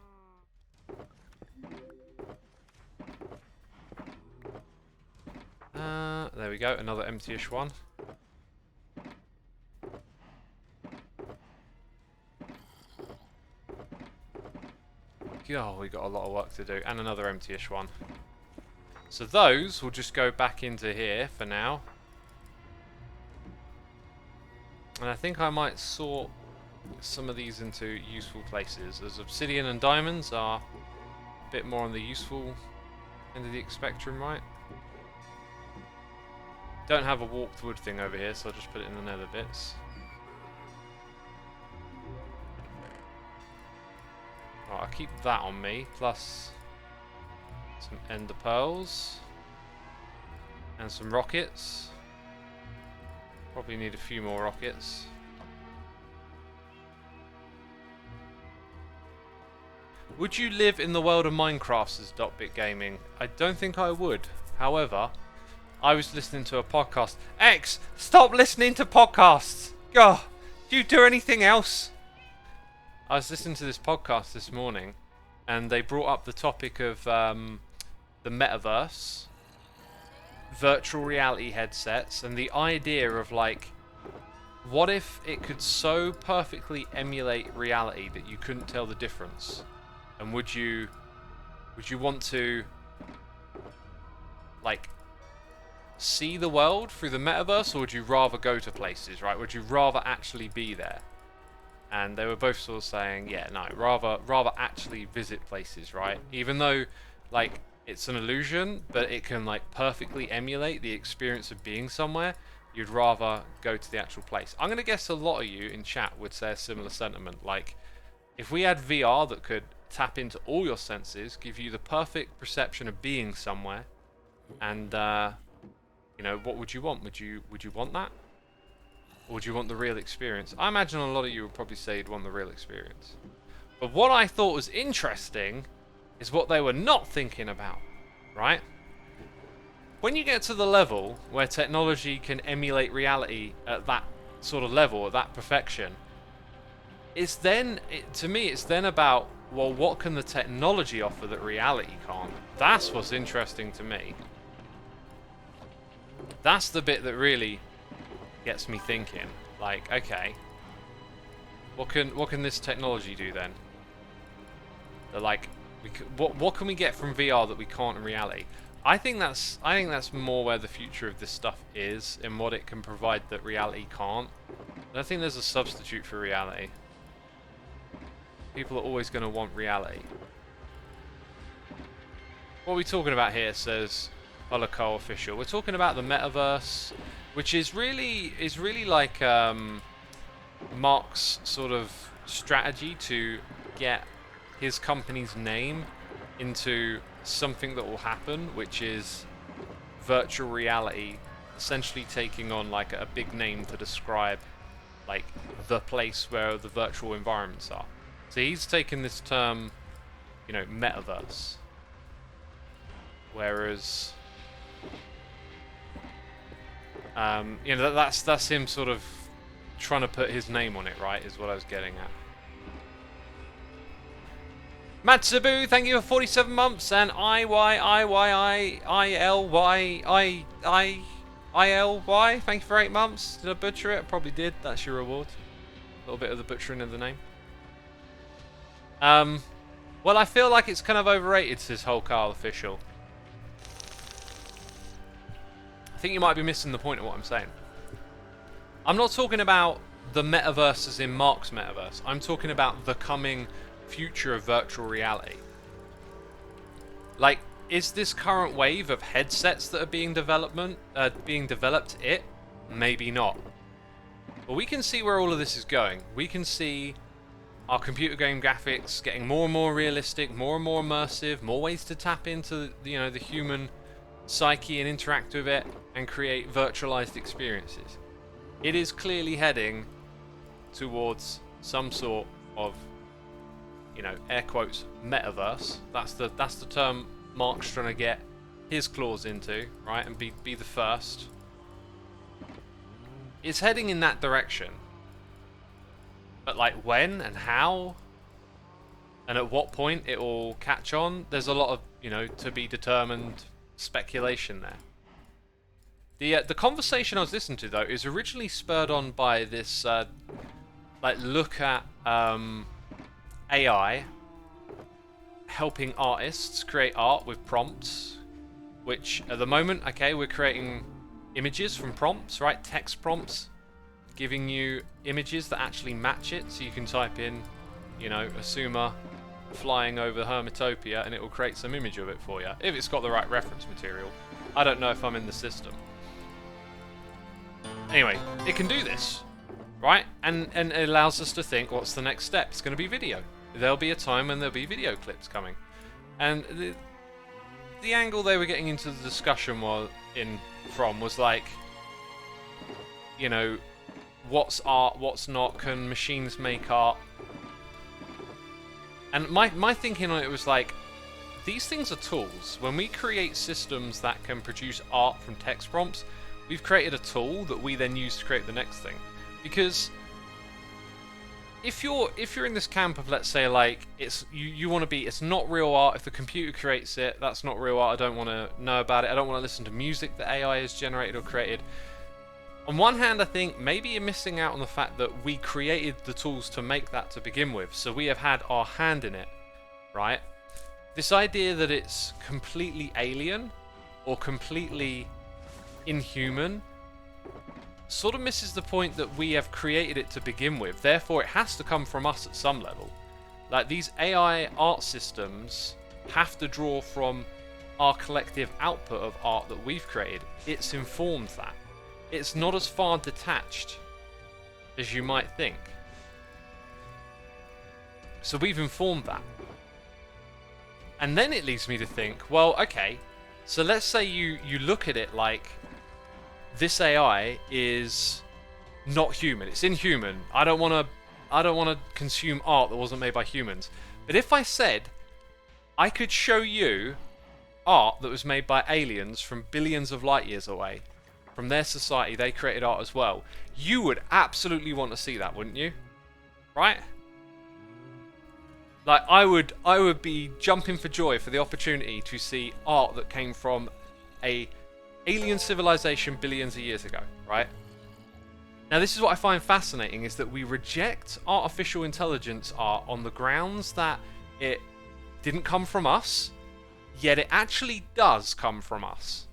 There we go, another empty-ish one. Oh, we got a lot of work to do, and another empty-ish one. So those will just go back into here for now. And I think I might sort some of these into useful places, as obsidian and diamonds are a bit more on the useful end of the spectrum, right? Don't have a warped wood thing over here, so I'll just put it in the nether bits. Right, I'll keep that on me, plus some ender pearls and some rockets. Probably need a few more rockets. Would you live in the world of Minecraft, says Dotbit Gaming? I don't think I would. However, I was listening to a podcast. X, stop listening to podcasts! God, do you do anything else? I was listening to this podcast this morning, and they brought up the topic of the metaverse, virtual reality headsets, and the idea of, like, what if it could so perfectly emulate reality that you couldn't tell the difference? And would you want to, like, see the world through the metaverse, or would you rather go to places, right? Would you rather actually be there? And they were both sort of saying, yeah, no, rather actually visit places, right? Even though, like, it's an illusion, but it can, like, perfectly emulate the experience of being somewhere, you'd rather go to the actual place. I'm going to guess a lot of you in chat would say a similar sentiment. Like, if we had VR that could tap into all your senses, give you the perfect perception of being somewhere, and, you know, what would you want? Would you want that? Or would you want the real experience? I imagine a lot of you would probably say you'd want the real experience. But what I thought was interesting is what they were not thinking about, right? When you get to the level where technology can emulate reality at that sort of level, at that perfection, it's then, to me, it's then about, well, what can the technology offer that reality can't? That's what's interesting to me. That's the bit that really gets me thinking. Like, okay, what can this technology do then? They're like, what can we get from VR that we can't in reality? I think that's more where the future of this stuff is, and what it can provide that reality can't. I don't think there's a substitute for reality. People are always going to want reality. What are we talking about here, says Holoco Official? We're talking about the metaverse, which is really like Mark's sort of strategy to get his company's name into something that will happen, which is virtual reality essentially taking on like a big name to describe like the place where the virtual environments are. So he's taken this term, you know, metaverse, whereas you know, that's him sort of trying to put his name on it, right, is what I was getting at. Matsubu, thank you for 47 months, and IYIYILY, thank you for 8 months. Did I butcher it? I probably did. That's your reward. A little bit of the butchering of the name. Well, I feel like it's kind of overrated, says Whole Carl Official. I think you might be missing the point of what I'm saying. I'm not talking about the metaverse as in Mark's metaverse. I'm talking about the coming future of virtual reality. Like, is this current wave of headsets that are being developed it? Maybe not. But we can see where all of this is going. We can see our computer game graphics getting more and more realistic, more and more immersive, more ways to tap into, you know, the human psyche and interact with it and create virtualized experiences. It is clearly heading towards some sort of, you know, air quotes, metaverse. That's the term Mark's trying to get his claws into, right, and be the first. It's heading in that direction. But like when and how and at what point it will catch on, there's a lot of, you know, to be determined speculation there. The conversation I was listening to, though, is originally spurred on by this, like, look at AI helping artists create art with prompts, which at the moment, okay, we're creating images from prompts, right? Text prompts, giving you images that actually match it, so you can type in, you know, Xisuma flying over Hermitopia, and it will create some image of it for you, if it's got the right reference material. I don't know if I'm in the system. Anyway, it can do this, right? And it allows us to think, what's the next step? It's going to be video. There'll be a time when there'll be video clips coming. And the angle they were getting into the discussion was like, you know, what's art, what's not, can machines make art? And my thinking on it was like, these things are tools. When we create systems that can produce art from text prompts, we've created a tool that we then use to create the next thing. Because if you're in this camp of, let's say, like, it's you want to be, it's not real art, if the computer creates it, that's not real art, I don't want to know about it, I don't want to listen to music that AI has generated or created. On one hand, I think maybe you're missing out on the fact that we created the tools to make that to begin with, so we have had our hand in it, right? This idea that it's completely alien or completely inhuman sort of misses the point that we have created it to begin with. Therefore, it has to come from us at some level. Like, these AI art systems have to draw from our collective output of art that we've created. It's informed that. It's not as far detached as you might think. So we've informed that. And then it leads me to think, well, okay, so let's say you look at it like, this AI is not human. It's inhuman. I don't want to consume art that wasn't made by humans. But if I said I could show you art that was made by aliens from billions of light years away, from their society, they created art as well, you would absolutely want to see that, wouldn't you? Right? Like, I would be jumping for joy for the opportunity to see art that came from a alien civilization billions of years ago, right? Now, this is what I find fascinating, is that we reject artificial intelligence art on the grounds that it didn't come from us, yet it actually does come from us.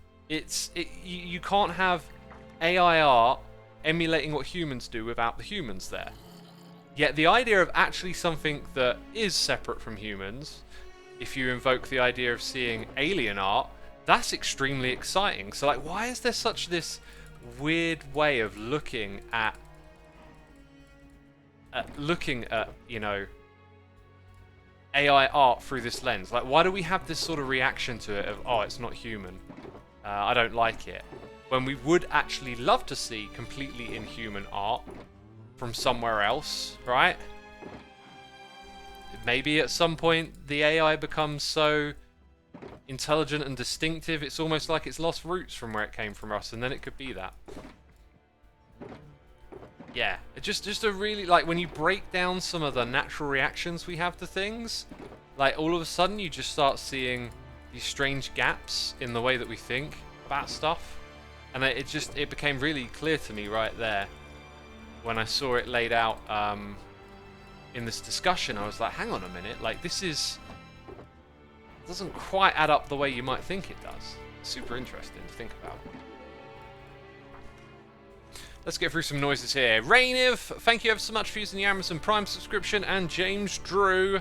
You can't have AI art emulating what humans do without the humans there. Yet the idea of actually something that is separate from humans, if you invoke the idea of seeing alien art, that's extremely exciting. So, like, why is there such this weird way of looking at you know, AI art through this lens? Like, why do we have this sort of reaction to it of, oh, it's not human, I don't like it, when we would actually love to see completely inhuman art from somewhere else, right? Maybe at some point the AI becomes so intelligent and distinctive, it's almost like it's lost roots from where it came from us, and then it could be that. Yeah, it just a really, like, when you break down some of the natural reactions we have to things, like, all of a sudden you just start seeing these strange gaps in the way that we think about stuff. And it became really clear to me right there when I saw it laid out in this discussion. I was like, hang on a minute, like, this doesn't quite add up the way you might think it does. Super interesting to think about. Let's get through some noises here. Rainiv, thank you ever so much for using the Amazon Prime subscription. And James Drew,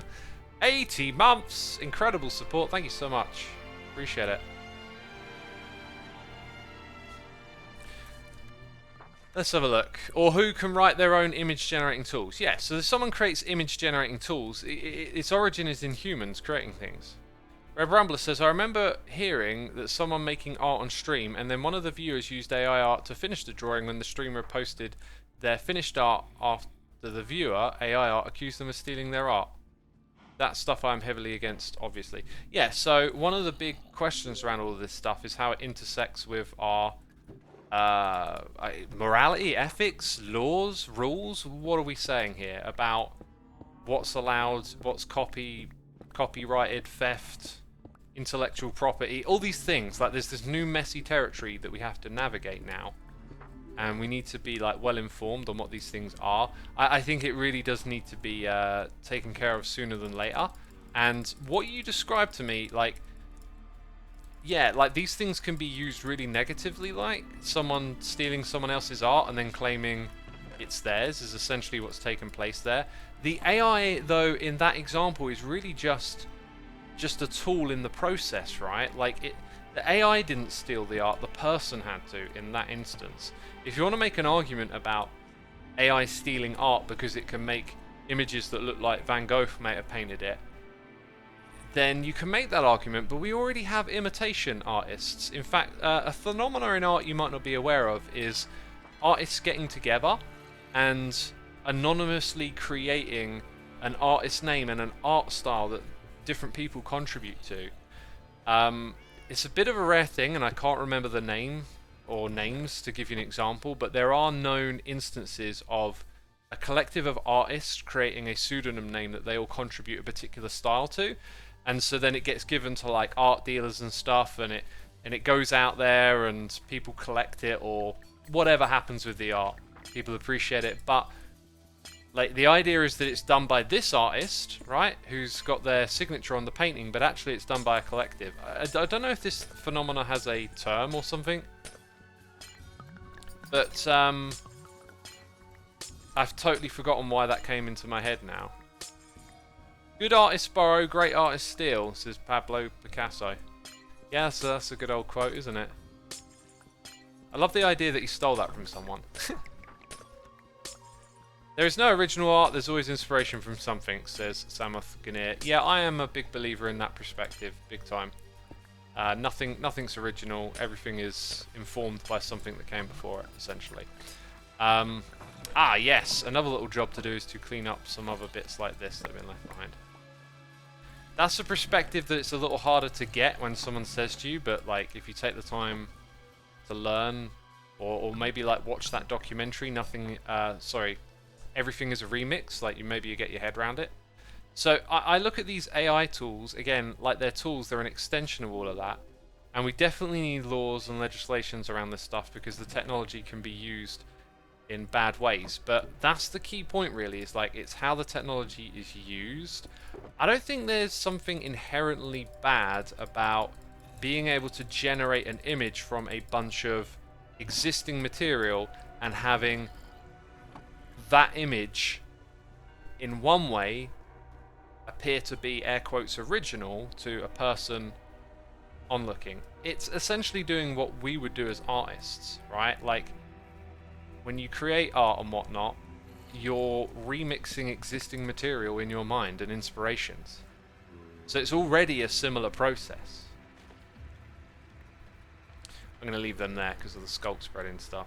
80 months. Incredible support. Thank you so much. Appreciate it. Let's have a look. Or who can write their own image generating tools? Yeah, so if someone creates image generating tools, its origin is in humans creating things. Red Rambler says, I remember hearing that someone making art on stream, and then one of the viewers used AI art to finish the drawing when the streamer posted their finished art after the viewer, AI art, accused them of stealing their art. That's stuff I'm heavily against, obviously. Yeah, so one of the big questions around all of this stuff is how it intersects with our morality, ethics, laws, rules. What are we saying here about what's allowed, what's copyrighted, theft, intellectual property, all these things. Like, there's this new messy territory that we have to navigate now, and we need to be like well informed on what these things are. I think it really does need to be taken care of sooner than later. And what you described to me, like, yeah, like these things can be used really negatively, like someone stealing someone else's art and then claiming it's theirs is essentially what's taken place there. The AI, though, in that example is really just a tool in the process, right? Like, the AI didn't steal the art, the person had to in that instance. If you want to make an argument about AI stealing art because it can make images that look like Van Gogh may have painted it, then you can make that argument, but we already have imitation artists. In fact, a phenomenon in art you might not be aware of is artists getting together and anonymously creating an artist name and an art style that different people contribute to. It's a bit of a rare thing, and I can't remember the name or names to give you an example, but there are known instances of a collective of artists creating a pseudonym name that they all contribute a particular style to. And so then it gets given to like art dealers and stuff, and it goes out there and people collect it, or whatever happens with the art, people appreciate it. But like, the idea is that it's done by this artist, right, who's got their signature on the painting, but actually it's done by a collective. I don't know if this phenomena has a term or something, but I've totally forgotten why that came into my head now. Good artists borrow, great artists steal, says Pablo Picasso. Yeah, so that's a good old quote, isn't it? I love the idea that he stole that from someone. There is no original art, there's always inspiration from something, says Samuth Ganir. Yeah, I am a big believer in that perspective, big time. Nothing's original, everything is informed by something that came before it, essentially. Yes, another little job to do is to clean up some other bits like this that have been left behind. That's a perspective that it's a little harder to get when someone says to you, but like, if you take the time to learn, or maybe like watch that documentary, Everything is a Remix, like maybe you get your head around it. So I look at these AI tools, again, like they're tools, they're an extension of all of that. And we definitely need laws and legislations around this stuff because the technology can be used in bad ways. But that's the key point, really, is like, it's how the technology is used. I don't think there's something inherently bad about being able to generate an image from a bunch of existing material and having that image in one way appear to be, air quotes, original to a person onlooking. It's essentially doing what we would do as artists, right? Like, when you create art and whatnot, you're remixing existing material in your mind and inspirations. So it's already a similar process. I'm going to leave them there because of the sculpt spreading stuff.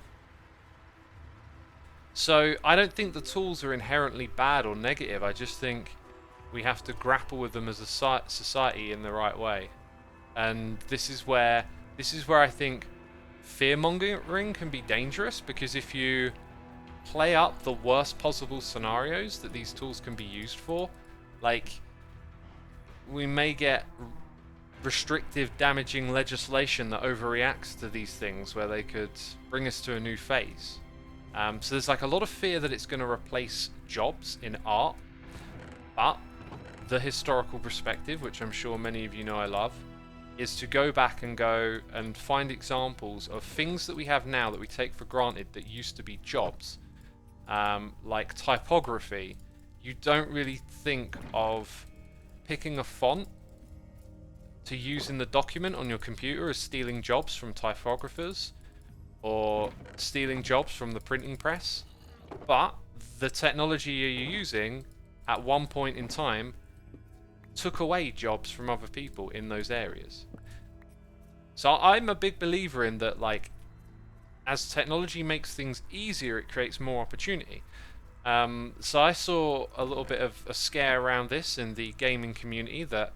So I don't think the tools are inherently bad or negative. I just think we have to grapple with them as a society in the right way. And this is where I think fear-mongering can be dangerous, because if you play up the worst possible scenarios that these tools can be used for, like, we may get restrictive, damaging legislation that overreacts to these things, where they could bring us to a new phase. So there's like a lot of fear that it's going to replace jobs in art, but the historical perspective, which I'm sure many of you know I love, is to go back and find examples of things that we have now that we take for granted that used to be jobs. Like typography. You don't really think of picking a font to use in the document on your computer as stealing jobs from typographers or stealing jobs from the printing press, but the technology you're using at one point in time took away jobs from other people in those areas. So I'm a big believer in that, like, as technology makes things easier, it creates more opportunity. So I saw a little bit of a scare around this in the gaming community, that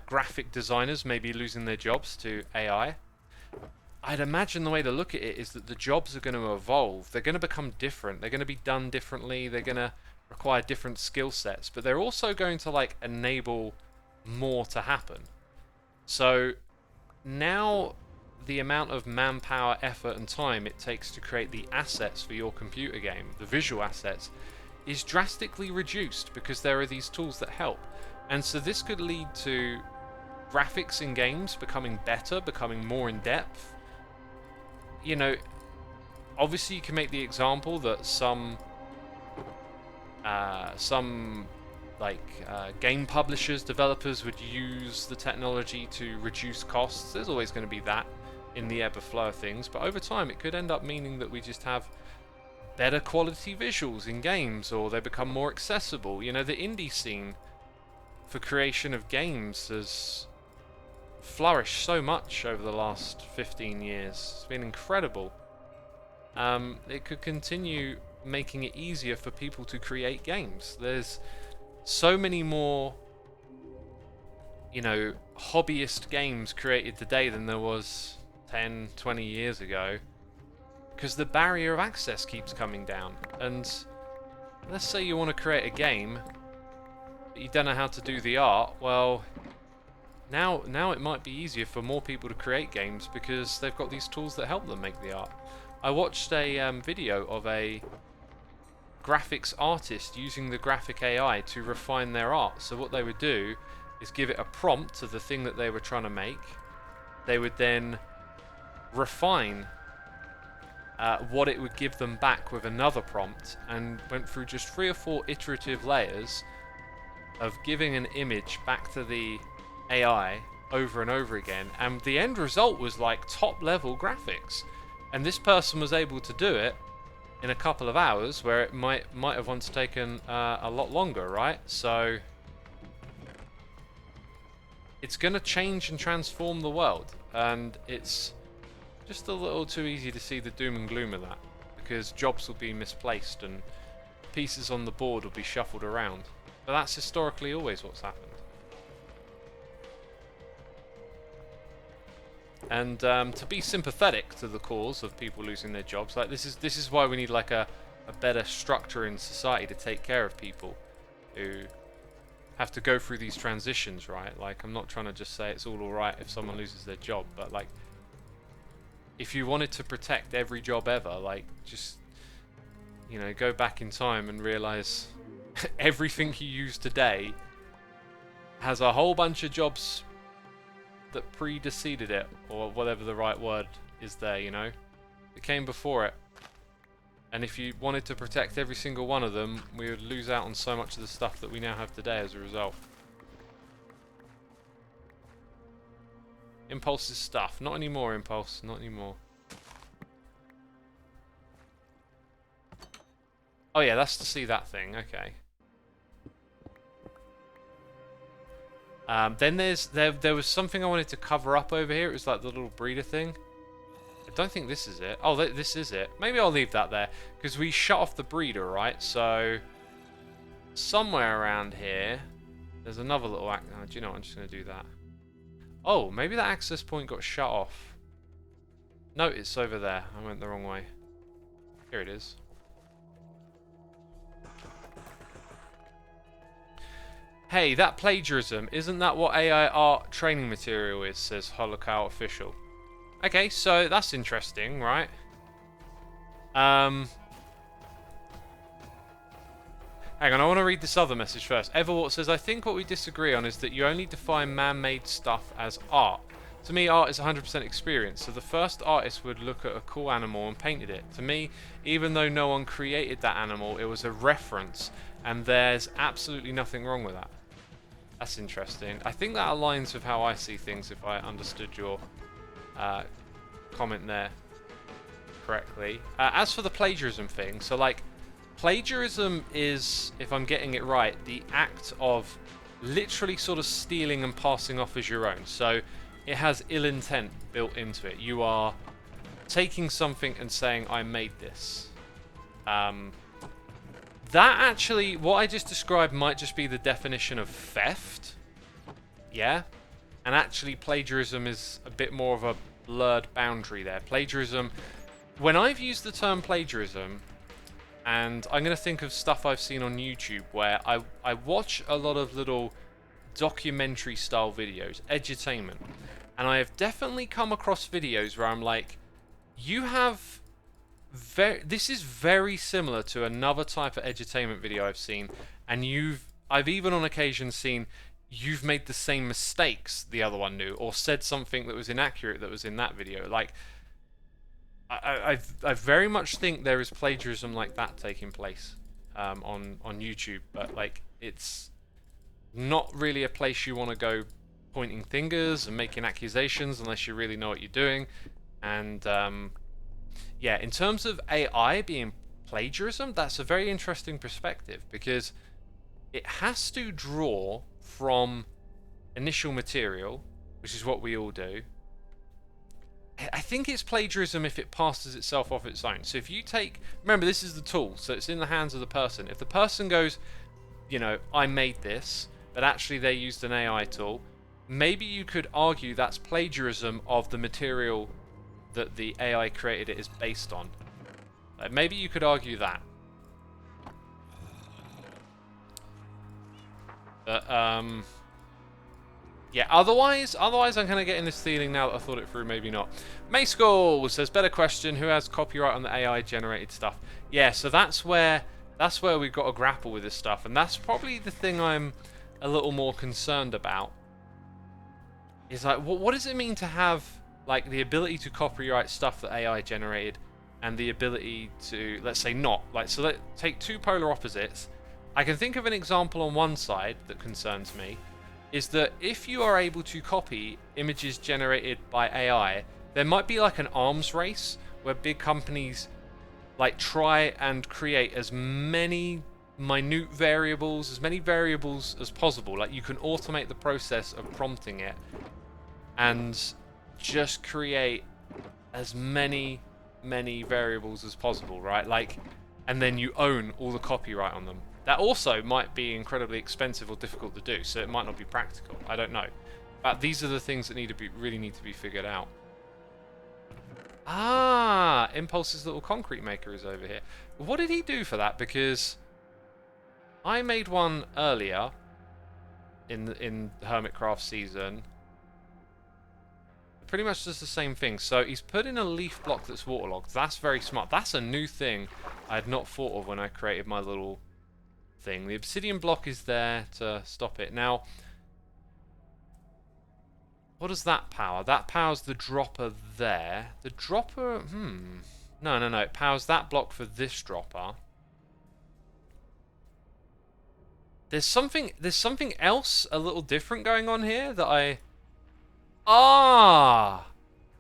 graphic designers may be losing their jobs to AI. I'd imagine the way to look at it is that the jobs are going to evolve. They're going to become different. They're going to be done differently. They're going to require different skill sets, but they're also going to, like, enable more to happen. So now the amount of manpower, effort and time it takes to create the assets for your computer game, the visual assets, is drastically reduced because there are these tools that help. And so this could lead to graphics in games becoming better, becoming more in depth. You know, obviously you can make the example that some game publishers, developers would use the technology to reduce costs. There's always going to be that in the ebb and flow of things, but over time it could end up meaning that we just have better quality visuals in games, or they become more accessible. You know, the indie scene for creation of games has flourished so much over the last 15 years. It's been incredible. It could continue making it easier for people to create games. There's so many more, you know, hobbyist games created today than there was 10, 20 years ago, because the barrier of access keeps coming down. And let's say you want to create a game, but you don't know how to do the art. Well, now it might be easier for more people to create games because they've got these tools that help them make the art. I watched a video of a graphics artist using the graphic AI to refine their art. So what they would do is give it a prompt to the thing that they were trying to make. They would then refine what it would give them back with another prompt, and went through just 3 or 4 iterative layers of giving an image back to the AI over and over again, and the end result was like top level graphics. And this person was able to do it in a couple of hours, where it might have once taken a lot longer, right? So it's going to change and transform the world, and it's just a little too easy to see the doom and gloom of that, because jobs will be misplaced and pieces on the board will be shuffled around. But that's historically always what's happened. And to be sympathetic to the cause of people losing their jobs, like this is why we need like a better structure in society to take care of people who have to go through these transitions, right? Like, I'm not trying to just say it's all alright if someone loses their job, but like, if you wanted to protect every job ever, like, just, you know, go back in time and realize everything you use today has a whole bunch of jobs that preceded it, or whatever the right word is there, you know? It came before it. And if you wanted to protect every single one of them, we would lose out on so much of the stuff that we now have today as a result. Impulse is stuff. Not anymore, Impulse. Not anymore. Oh yeah, that's to see that thing. Okay. Then there was something I wanted to cover up over here. It was like the little breeder thing. I don't think this is it. Oh, this is it. Maybe I'll leave that there, because we shut off the breeder, right? So somewhere around here, there's another little... Oh, do you know what? I'm just going to do that. Oh, maybe that access point got shut off. No, it's over there. I went the wrong way. Here it is. Hey, that plagiarism, isn't that what AI art training material is, says Holocaust official. Okay, so that's interesting, right? Hang on, I want to read this other message first. Everwart says, I think what we disagree on is that you only define man-made stuff as art. To me, art is 100% experience, so the first artist would look at a cool animal and painted it. To me, even though no one created that animal, it was a reference, and there's absolutely nothing wrong with that. That's interesting. I think that aligns with how I see things, if I understood your comment there correctly. As for the plagiarism thing, so like, plagiarism is, if I'm getting it right, the act of literally sort of stealing and passing off as your own. So it has ill intent built into it. You are taking something and saying, I made this. That actually, what I just described might just be the definition of theft. Yeah? And actually plagiarism is a bit more of a blurred boundary there. Plagiarism, when I've used the term plagiarism, and I'm going to think of stuff I've seen on YouTube where I watch a lot of little documentary style videos, edutainment. And I have definitely come across videos where I'm like, you have this is very similar to another type of edutainment video I've seen, and I've even on occasion seen you've made the same mistakes the other one knew, or said something that was inaccurate that was in that video. Like, I very much think there is plagiarism like that taking place on YouTube, but like, it's not really a place you want to go pointing fingers and making accusations unless you really know what you're doing. And yeah, in terms of AI being plagiarism, that's a very interesting perspective, because it has to draw from initial material, which is what we all do. I think it's plagiarism if it passes itself off its own. So if you take, remember, this is the tool, so it's in the hands of the person. If the person goes, you know, I made this, but actually they used an AI tool, maybe you could argue that's plagiarism of the material that the AI created it is based on. Like, maybe you could argue that. But yeah, otherwise I'm kind of getting this feeling now that I thought it through, maybe not. Mayskull says, better question, who has copyright on the AI generated stuff? Yeah, so that's where we've got to grapple with this stuff, and that's probably the thing I'm a little more concerned about. Is like, what does it mean to have like the ability to copyright stuff that AI generated, and the ability to, let's say, not? Like, so let's take two polar opposites. I can think of an example on one side that concerns me, is that if you are able to copy images generated by AI, there might be like an arms race where big companies like try and create as many minute variables, as many variables as possible. Like, you can automate the process of prompting it and just create as many variables as possible, right? Like, and then you own all the copyright on them. That also might be incredibly expensive or difficult to do, so it might not be practical. I don't know. But these are the things that really need to be figured out. Ah, Impulse's little concrete maker is over here. What did he do for that? Because I made one earlier in the Hermitcraft season. Pretty much does the same thing. So he's put in a leaf block that's waterlogged. That's very smart. That's a new thing I had not thought of when I created my little thing. The obsidian block is there to stop it. Now, what does that power? That powers the dropper there. The dropper, no. It powers that block for this dropper. There's something else a little different going on here that I... Ah!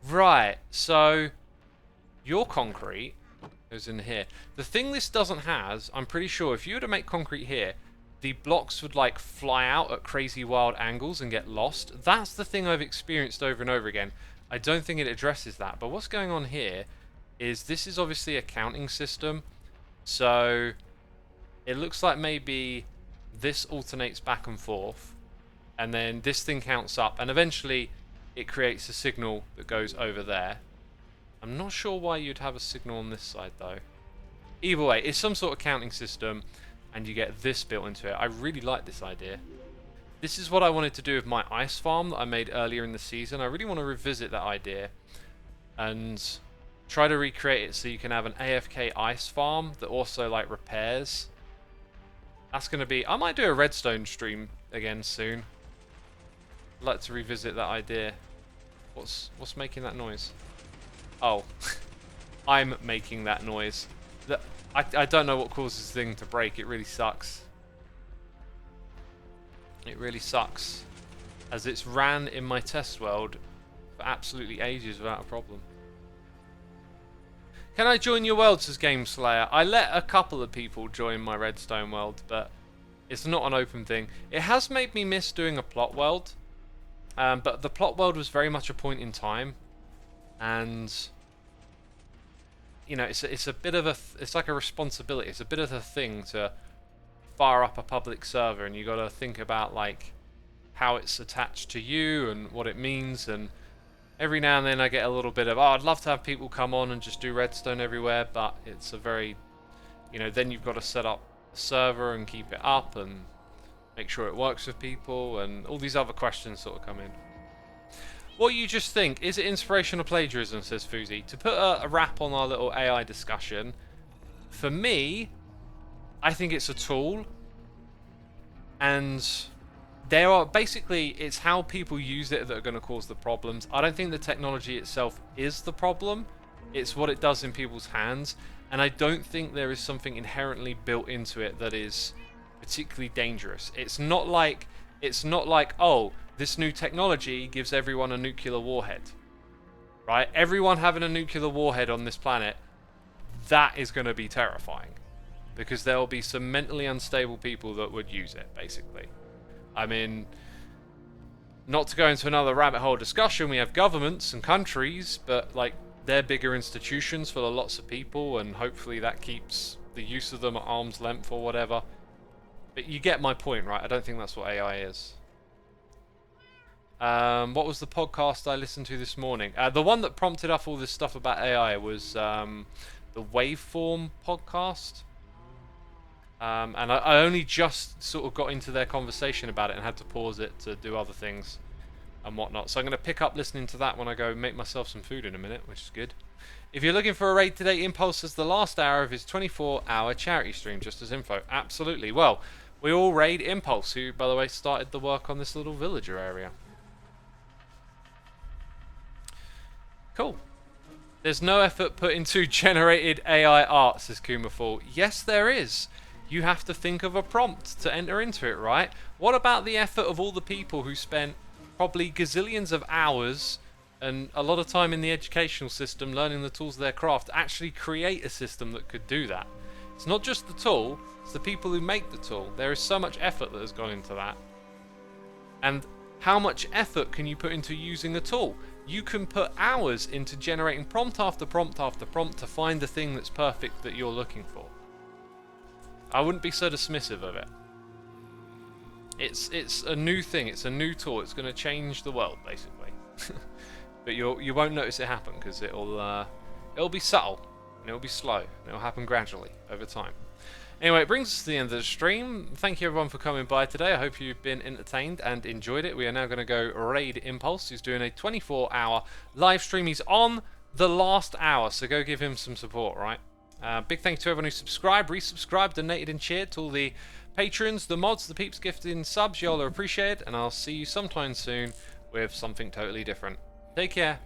Right, so your concrete goes in here. The thing this doesn't have, I'm pretty sure, if you were to make concrete here, the blocks would like fly out at crazy wild angles and get lost. That's the thing I've experienced over and over again. I don't think it addresses that. But what's going on here is this is obviously a counting system. So it looks like maybe this alternates back and forth, and then this thing counts up, and eventually it creates a signal that goes over there. I'm not sure why you'd have a signal on this side though. Either way, it's some sort of counting system, and you get this built into it. I really like this idea. This is what I wanted to do with my ice farm that I made earlier in the season. I really want to revisit that idea and try to recreate it so you can have an AFK ice farm that also like repairs. That's going to be... I might do a redstone stream again soon. I'd like to revisit that idea. What's making that noise? Oh, I'm making that noise. I don't know what causes this thing to break. It really sucks. It really sucks, as it's ran in my test world for absolutely ages without a problem. Can I join your world, says Game Slayer? I let a couple of people join my redstone world, but it's not an open thing. It has made me miss doing a plot world, but the plot world was very much a point in time, and you know, it's a bit of a it's like a responsibility. It's a bit of a thing to fire up a public server, and you got to think about like how it's attached to you and what it means. And every now and then I get a little bit of, oh, I'd love to have people come on and just do redstone everywhere, but it's a very, you know, then you've got to set up a server and keep it up, and make sure it works with people, and all these other questions sort of come in. What you just think, is it inspirational plagiarism, says Fuzi? To put a wrap on our little AI discussion, for me, I think it's a tool, and there are basically, it's how people use it that are going to cause the problems. I don't think the technology itself is the problem, it's what it does in people's hands, and I don't think there is something inherently built into it that is particularly dangerous. It's not like, oh, this new technology gives everyone a nuclear warhead, right? Everyone having a nuclear warhead on this planet, that is going to be terrifying, because there will be some mentally unstable people that would use it, basically. I mean, not to go into another rabbit hole discussion, we have governments and countries, but like, they're bigger institutions full of lots of people, and hopefully that keeps the use of them at arm's length or whatever. But you get my point, right? I don't think that's what AI is. What was the podcast I listened to this morning? The one that prompted up all this stuff about AI was the Waveform podcast. And I only just sort of got into their conversation about it and had to pause it to do other things and whatnot. So I'm going to pick up listening to that when I go make myself some food in a minute, which is good. If you're looking for a raid today, Impulse is the last hour of his 24-hour charity stream, just as info. Absolutely. Well, we all raid Impulse, who, by the way, started the work on this little villager area. Cool. There's no effort put into generated AI art, says Kumafall. Yes, there is. You have to think of a prompt to enter into it, right? What about the effort of all the people who spent probably gazillions of hours and a lot of time in the educational system learning the tools of their craft to actually create a system that could do that? It's not just the tool, it's the people who make the tool. There is so much effort that has gone into that. And how much effort can you put into using a tool? You can put hours into generating prompt after prompt after prompt to find the thing that's perfect that you're looking for. I wouldn't be so dismissive of it. It's a new thing, it's a new tool, it's going to change the world, basically. But you won't notice it happen, because it'll be subtle, and it'll be slow, and it'll happen gradually, over time. Anyway, it brings us to the end of the stream. Thank you everyone for coming by today. I hope you've been entertained and enjoyed it. We are now going to go raid Impulse, who's doing a 24-hour live stream. He's on the last hour, so go give him some support, right? Big thank you to everyone who subscribed, resubscribed, donated and cheered, to all the patrons, the mods, the peeps gifting subs. Y'all are appreciated, and I'll see you sometime soon with something totally different. Take care.